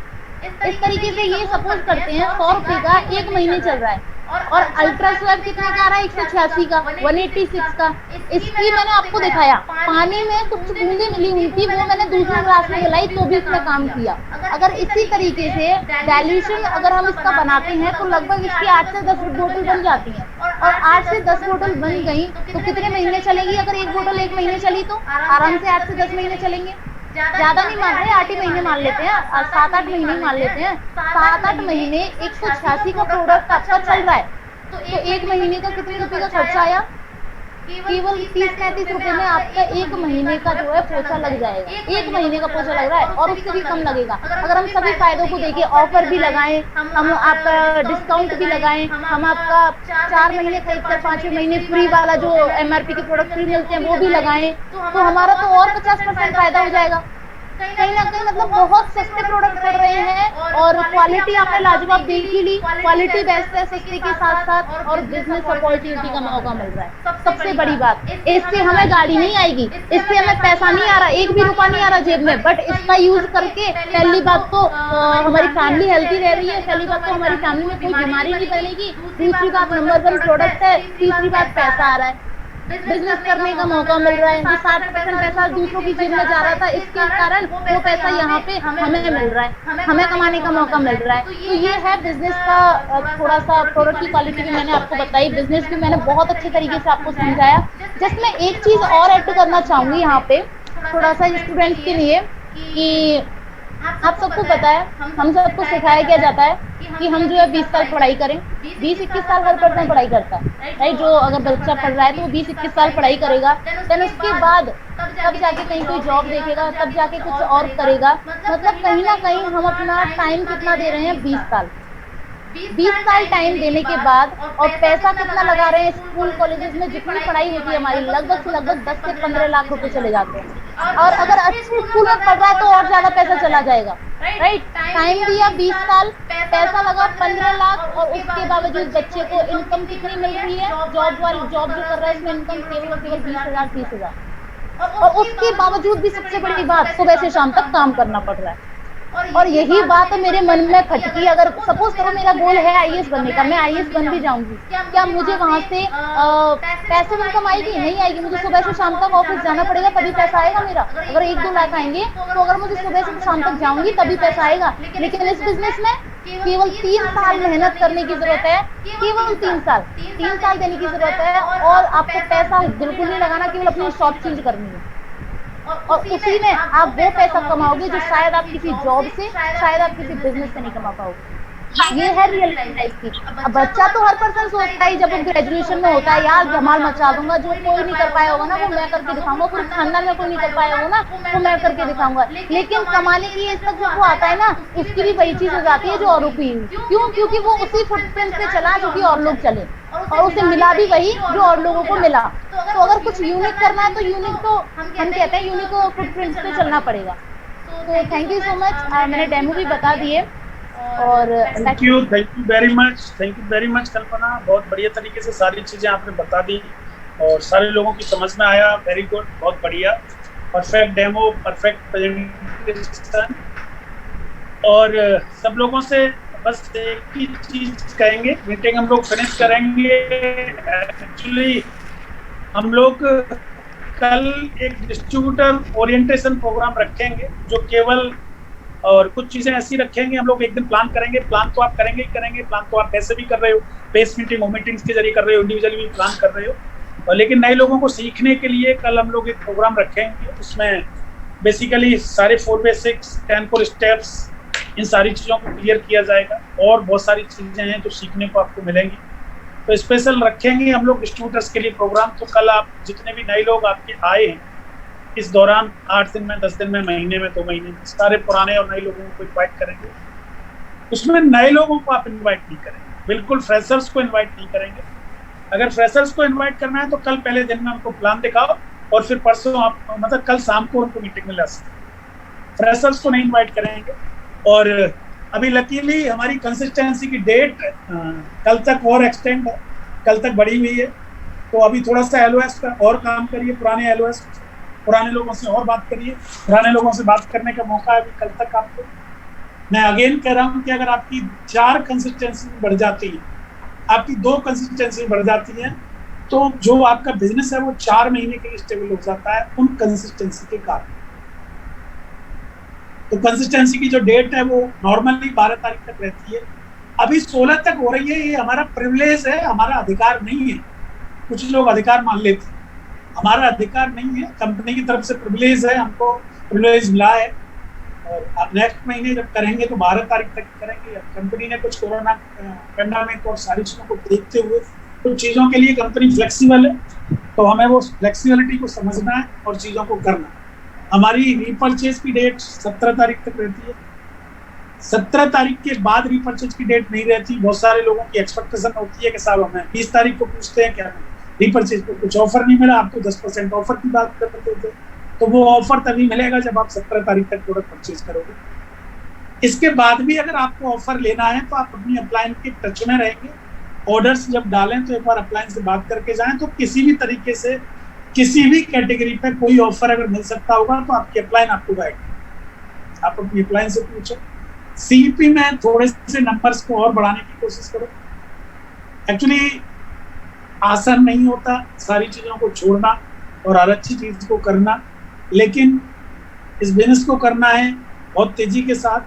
इस तरीके से ये सपोज करते हैं 100 रुपए का 1 महीने चल रहा है। और अल्ट्रा स्वैब कितने का आ रहा है? 186 का, 186 का। इसकी मैंने आपको दिखाया, पानी में कुछ बूंदे मिली हुई थी, वो मैंने दूसरे ग्लास में मिलाई तो भी इसने काम किया। अगर इसी तरीके से डाइल्यूशन अगर हम इसका बनाते हैं तो लगभग इसकी 8 से 10 बोतल बन जाती है, और 8 से 10 बोतल बन गई तो कितने महीने चलेगी? अगर एक बोतल 1 महीने चली तो आराम से 8 से 10 महीने चलेंगे। ज्यादा नहीं मान रहे, 8 ही महीने मान लेते हैं, 7-8 महीने मान लेते हैं। 7-8 महीने 186 का प्रोडक्ट आपका चल रहा है, तो 1 महीने का कितने रुपए का खर्चा आया? केवल 30-35 रुपए में आपका 1 महीने का जो है पोछा लग जाएगा। 1 महीने का पोछा लग रहा है, और उससे भी कम लगेगा। अगर हम सभी फायदों को देखें, ऑफर भी लगाएं, हम आपका डिस्काउंट भी लगाएं, हम आपका 4 महीने खरीद कर 5वें महीने फ्री वाला जो MRP के प्रोडक्ट फ्री मिलते हैं वो भी लगाएं, तो हमारा तो और 50% फायदा हो जाएगा। कहीं ना कहीं मतलब बहुत सस्ते प्रोडक्ट पड़ रहे हैं और क्वालिटी आपने लाजवाब देख ही ली, क्वालिटी बेस्ट है सस्ते के साथ साथ, और बिजनेस अपॉर्चुनिटी का मौका मिल रहा है। सबसे बड़ी बात, इससे हमें गाड़ी नहीं आएगी, इससे हमें पैसा नहीं आ रहा, 1 भी रुपया नहीं आ रहा जेब में, बट इसका यूज करके पहली बात तो हमारी फैमिली हेल्थी रह रही है, पहली बात तो हमारी फैमिली में कोई बीमारी नहीं फैलेगी, दूसरी बात नंबर 1 प्रोडक्ट है, तीसरी बात पैसा आ रहा है, बिजनेस करने का मौका मिल रहा है। 60% पैसा दूसरों की जेब में जा रहा था, इसके कारण वो पैसा यहाँ पे हमें मिल रहा है, हमें कमाने का मौका मिल रहा है। तो ये है बिजनेस का थोड़ा सा, प्रोडक्ट की क्वालिटी भी मैंने आपको बताई, बिजनेस भी मैंने बहुत अच्छे तरीके से आपको समझाया। जस्ट मैं एक चीज और ऐड करना चाहूंगी यहाँ पे थोड़ा सा स्टूडेंट्स के लिए, कि आप सबको पता है, हम सबको सिखाया क्या जाता है कि हम जो है 20 साल पढ़ाई करें, 20-21 साल हर पर्सन पढ़ाई करता है, राइट। जो अगर बच्चा पढ़ रहा है तो वो 20-21 साल पढ़ाई करेगा, देन उसके बाद तब जाके कहीं कोई जॉब देखेगा, तब जाके कुछ और करेगा। मतलब कहीं ना कहीं हम अपना टाइम कितना दे रहे हैं, 20 साल 20 साल टाइम देने के बाद, और पैसा कितना लगा रहे हैं। स्कूल कॉलेजेस में जितनी पढ़ाई होती है हमारी, लगभग से लगभग 10 से 15 लाख रुपए चले जाते हैं, और अगर अच्छे स्कूल में पढ़ रहा है तो और ज्यादा पैसा चला जाएगा, राइट। टाइम दिया 20 साल, पैसा लगा 15 लाख, और उसके बावजूद बच्चे को इनकम कितनी मिल रही है, जॉब जो कर रहा है इसमें इनकम केवल 20,000-30,000, और उसके बावजूद भी सबसे बड़ी बात, सुबह से शाम तक काम करना पड़ रहा है। और यही बात मेरे मन में खटकी, अगर सपोज करो मेरा गोल है आईएएस बनने का, मैं आईएएस बन भी जाऊंगी, क्या मुझे वहां से पैसे इनकम आएगी? नहीं आएगी। मुझे सुबह से शाम तक ऑफिस जाना पड़ेगा, तभी पैसा आएगा मेरा। अगर 1-2 लाख आएंगे तो अगर मुझे सुबह से शाम तक जाऊंगी तभी पैसा आएगा। लेकिन इस बिजनेस में केवल 3 साल मेहनत करने की जरूरत है, केवल 3 साल देने की जरूरत है, और आपको पैसा बिल्कुल नहीं लगाना, केवल अपनी शॉप चेंज करनी है, और उसी में आप वो पैसा कमाओगे जो शायद आप किसी जॉब से, शायद आप किसी बिजनेस से नहीं कमा पाओगे। ये है रियल लाइफ की। अब बच्चा तो हर पर्सन सोचता है जब वो ग्रेजुएशन में होता है, यार धमाल मचा दूंगा, जो कोई नहीं कर पाया होगा ना वो मैं करके दिखाऊंगा, पूरे खानदान में कोई नहीं कर पाया होगा ना वो मैं करके दिखाऊंगा। लेकिन कमाने की एज तक जब वो आता है ना, उसकी भी वही चीज हो जाती है जो औरों की। क्यों? क्योंकि वो उसी फुटप्रिंट पे चला जो कि और लोग चले, और उसे मिला भी वही जो और लोगों को मिला। तो अगर कुछ यूनिक करना है तो यूनिक तो हम कहते हैं यूनिक को फुटप्रिंट पे चलना पड़ेगा। तो थैंक यू सो मच, मैंने डेमो भी बता दिए, और थैंक यू वेरी मच कल्पना। बहुत बढ़िया तरीके से सारी चीजें आपने बता दी और सारे लोगों की समझ में आया। वेरी गुड, बहुत बढ़िया, परफेक्ट डेमो, परफेक्ट प्रेजेंटेशन। और सब लोगों से बस एक ही चीज कहेंगे, मीटिंग हम लोग फिनिश करेंगे। एक्चुअली हम लोग कल एक डिस्ट्रीब्यूटर ओरिएंटेशन प्रोग्राम रखेंगे, जो केवल, और कुछ चीजें ऐसी रखेंगे, हम लोग एक दिन प्लान करेंगे। प्लान तो आप करेंगे ही करेंगे, प्लान तो आप कैसे भी कर रहे हो, पेस मीटिंग, होम मीटिंग्स के जरिए कर रहे हो, इंडिविजुअली भी प्लान कर रहे हो, और लेकिन नए लोगों को सीखने के लिए कल हम लोग एक प्रोग्राम रखेंगे। उसमें बेसिकली सारे 4 बेसिक्स, 10 core स्टेप्स, इन सारी चीज़ों को क्लियर किया जाएगा, और बहुत सारी चीज़ें हैं जो सीखने को आपको मिलेंगी। तो स्पेशल रखेंगे हम लोग डिस्ट्रीब्यूटर्स के लिए प्रोग्राम। तो कल आप जितने भी नए लोग आपके आए हैं इस दौरान, 8 दिन में, 10 दिन में, महीने में, 2 महीने में, सारे पुराने और नए लोगों को इन्वाइट करेंगे। उसमें नए लोगों को आप इन्वाइट नहीं करेंगे, बिल्कुल फ्रेशर्स को इन्वाइट नहीं करेंगे। अगर फ्रेशर्स को इन्वाइट करना है तो कल पहले दिन में उनको प्लान दिखाओ, और फिर परसों आप, मतलब कल शाम को उनको मीटिंग में ला सकते। फ्रेशर्स को नहीं इन्वाइट करेंगे। और अभी लकीली हमारी कंसिस्टेंसी की डेट कल तक और एक्सटेंड है, कल तक बढ़ी हुई है। तो अभी थोड़ा सा LOS का और काम करिए, पुराने LOS, पुराने लोगों से और बात करिए, पुराने लोगों से बात करने का मौका है अभी कल तक आपको। मैं अगेन कह रहा हूँ कि अगर आपकी 4 कंसिस्टेंसी बढ़ जाती है, आपकी 2 कंसिस्टेंसी बढ़ जाती है, तो जो आपका बिजनेस है वो 4 महीने के लिए स्टेबल हो जाता है उन कंसिस्टेंसी के कारण। तो कंसिस्टेंसी की जो डेट है वो नॉर्मली 12 तारीख तक रहती है, अभी 16 तक हो रही है। ये हमारा प्रिविलेज है, हमारा अधिकार नहीं है। कुछ लोग अधिकार मान लेते हैं, हमारा अधिकार नहीं है, कंपनी की तरफ से प्रिविलेज है, हमको प्रिविलेज मिला है। और अब नेक्स्ट महीने जब करेंगे तो 12 तारीख तक करेंगे। अब कंपनी ने कुछ कोरोना पैंडेमिक और सारी चीज़ों को देखते हुए कुछ चीज़ों के लिए कंपनी फ्लेक्सिबल है, तो हमें वो फ्लेक्सिबिलिटी को समझना है और चीज़ों को करना है। हमारी रीपरचेज की डेट 17 तारीख तक रहती है। 17 तारीख के बाद रीपरचेज की डेट नहीं रहती। बहुत सारे लोगों की एक्सपेक्टेशन होती है कि साहब हमें 20 तारीख को पूछते हैं क्या रीपरचेज को कुछ ऑफर नहीं मिला, आप तो 10% ऑफर की बात करते थे। तो वो ऑफर तभी मिलेगा जब आप 17 तारीख तक प्रोडक्ट परचेज करोगे। इसके बाद भी अगर आपको ऑफर लेना है तो आप अपनी अपलाइन के टच में रहेंगे। ऑर्डर्स जब डालें तो एक बार अपलाइन से बात करके जाएं, तो किसी भी तरीके से किसी भी कैटेगरी पे कोई ऑफर अगर मिल सकता होगा तो आपकी अपलाइन आपको गाइड, आप अपनी अपलाइन से पूछो। सीईपी में थोड़े से नंबर्स को और बढ़ाने की कोशिश करो। एक्चुअली आसान नहीं होता सारी चीज़ों को छोड़ना और हर अच्छी चीज़ को करना, लेकिन इस बिजनेस को करना है बहुत तेज़ी के साथ,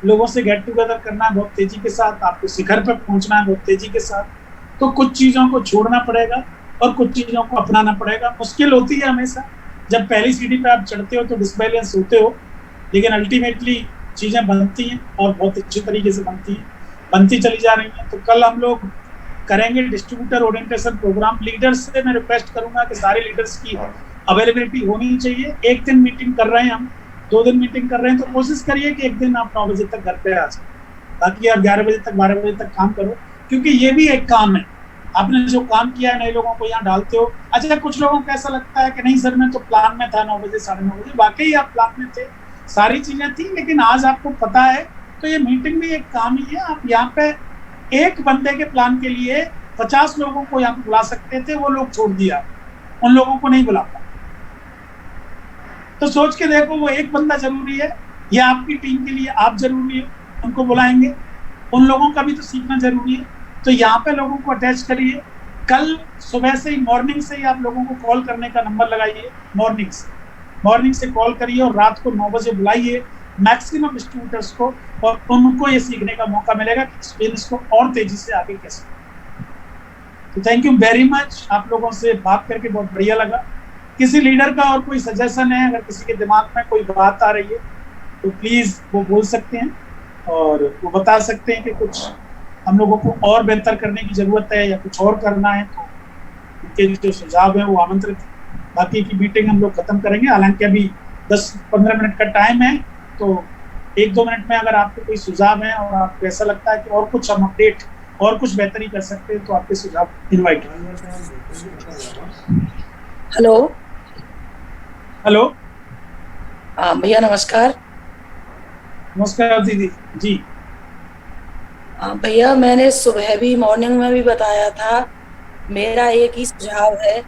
लोगों से गेट टुगेदर करना है बहुत तेज़ी के साथ, आपको शिखर पर पहुंचना है बहुत तेज़ी के साथ। तो कुछ चीज़ों को छोड़ना पड़ेगा और कुछ चीज़ों को अपनाना पड़ेगा। मुश्किल होती है हमेशा, जब पहली सीढ़ी पे आप चढ़ते हो तो डिसबैलेंस होते हो, लेकिन अल्टीमेटली चीज़ें बनती हैं और बहुत अच्छी तरीके से बनती हैं, बनती चली जा रही हैं। तो कल हम लोग करेंगे डिस्ट्रीब्यूटर ओरिएंटेशन प्रोग्राम। लीडर्स से मैं रिक्वेस्ट करूंगा कि सारे लीडर्स की अवेलेबिलिटी होनी चाहिए। एक दिन मीटिंग कर रहे हैं हम, 2 दिन मीटिंग कर रहे हैं, तो कोशिश करिए कि एक दिन आप 9 बजे तक घर पे आ जाए, बाकी आप 11 बजे तक 12 बजे तक काम करो, क्योंकि ये भी एक काम है। आपने जो काम किया है नए लोगों को यहाँ डालते हो। अच्छा, कुछ लोगों को ऐसा लगता है कि नहीं सर मैं तो प्लान में था 9 बजे 9:30 बजे, वाकई आप प्लान में थे, सारी चीजें थी, लेकिन आज आपको पता है तो ये मीटिंग भी एक काम ही है। आप यहाँ पे एक बंदे के प्लान के लिए 50 लोगों को यहाँ पे बुला सकते थे, वो लोग छोड़ दिया, उन लोगों को नहीं बुला पाए। तो सोच के देखो, वो एक बंदा जरूरी है या आपकी टीम के लिए आप जरूरी है, उनको बुलाएंगे, उन लोगों का भी तो सीखना जरूरी है। तो यहाँ पे लोगों को अटैच करिए। कल सुबह से ही, मॉर्निंग से ही आप लोगों को कॉल करने का नंबर लगाइए, मॉर्निंग से कॉल करिए और रात को 9 बजे बुलाइए मैक्सिमम डिस्ट्रीब्यूटर्स को, और उनको ये सीखने का मौका मिलेगा कि इस बिजनेस को और तेजी से आगे कैसे। तो थैंक यू वेरी मच, आप लोगों से बात करके बहुत बढ़िया लगा। किसी लीडर का और कोई सजेशन है, अगर किसी के दिमाग में कोई बात आ रही है तो प्लीज वो बोल सकते हैं और वो बता सकते हैं कि कुछ हम लोगों को और बेहतर करने की जरूरत है या कुछ और करना है, तो उनके जो सुझाव है वो आमंत्रित। बाकी की मीटिंग हम लोग खत्म करेंगे, हालांकि अभी 10-15 मिनट का टाइम है, तो 1-2 मिनट में अगर आपको कोई सुझाव है और आपको ऐसा लगता है कि और कुछ हम अपडेट और कुछ बेहतरी कर सकते हैं तो आपके सुझाव इनवाइट। हेलो भैया नमस्कार। नमस्कार दीदी जी। भैया मैंने सुबह भी मॉर्निंग में भी बताया था, मेरा एक ही सुझाव है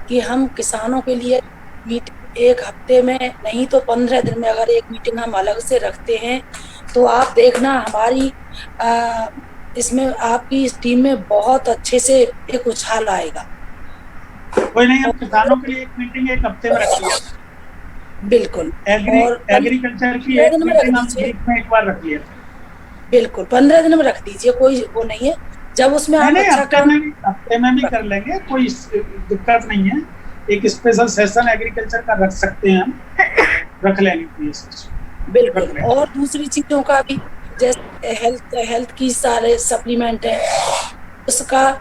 कि हम किसानों के लिए मीटिंग एक हफ्ते में नहीं तो 15 दिन में अगर एक मीटिंग हम अलग से रखते हैं तो आप देखना हमारी इसमें आपकी इस टीम में बहुत अच्छे से एक उछाल आएगा। कोई नहीं, हम किसानों के लिए एक मीटिंग एक हफ्ते में रख लिया। बिल्कुल। और एग्रीकल्चर की एक मीटिंग हम वीक में एक बार रख लिया। बिल्कुल 15 दिन में रख दीजिए, कोई वो नहीं है। जब उसमें आप अच्छा हफ्ते में भी कर लेंगे, कोई दिक्कत नहीं है। एक स्पेशल सेशन एग्रीकल्चर का रख सकते हैं, हम रख लेंगे। बिल्कुल। और दूसरी चीजों का भी, जैसे हेल्थ की सारे सप्लीमेंट है, उसका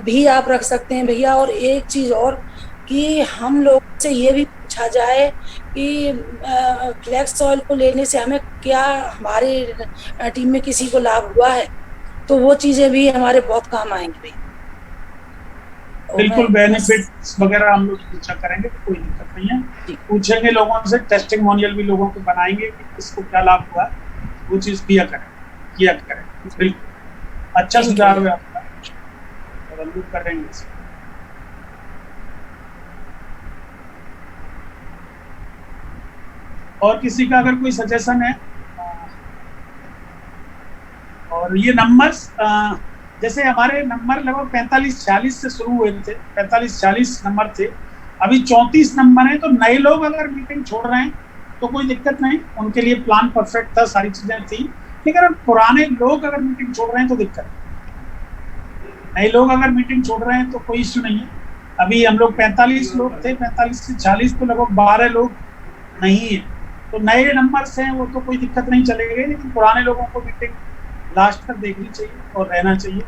भी आप रख सकते हैं भैया। और एक चीज और कि हम लोग से ये भी पूछा जाए कि फ्लेक्स ऑयल को लेने से हमें क्या, हमारे टीम में किसी को लाभ हुआ है, तो वो चीजें भी हमारे बहुत काम आएंगी भैया। बिल्कुल, बेनिफिट्स वगैरह हम लोग पूछा करेंगे, कोई दिक्कत नहीं है। पूछेंगे लोगों से, टेस्टिंगमोनियल भी लोगों को बनाएंगे कि किसको क्या लाभ हुआ, वो चीज किया करें। बिल्कुल अच्छा सुझाव है आपका और हम लोग करेंगे। और किसी का अगर कोई सजेशन है, और ये नंबर्स जैसे हमारे नंबर लगभग 45-46 से शुरू हुए थे, 45-46 नंबर थे, अभी 34 नंबर हैं। तो नए लोग अगर मीटिंग छोड़ रहे हैं तो कोई दिक्कत नहीं, उनके लिए प्लान परफेक्ट था, सारी चीजें थी। लेकिन अगर पुराने लोग अगर मीटिंग छोड़ रहे हैं तो दिक्कत है। नए लोग अगर मीटिंग छोड़ रहे हैं तो कोई इश्यू नहीं है। अभी हम लोग 45 लोग थे, 45 से 40 तो लगभग 12 लोग नहीं है। तो नए नंबर्स हैं वो तो कोई दिक्कत नहीं चलेगी, लेकिन पुराने लोगों को मीटिंग लास्ट तक देखनी चाहिए और रहना चाहिए।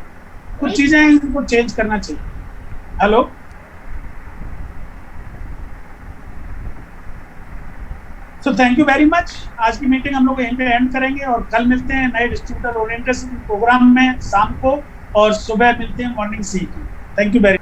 कुछ चीजें हैं इनको चेंज करना चाहिए। Hello, so thank you very much. आज की मीटिंग हम लोग यहीं पे एंड करेंगे और कल मिलते हैं नए डिस्ट्रीब्यूटर ओरिएंटेशन प्रोग्राम में शाम को, और सुबह मिलते हैं morning seat. Thank you very much.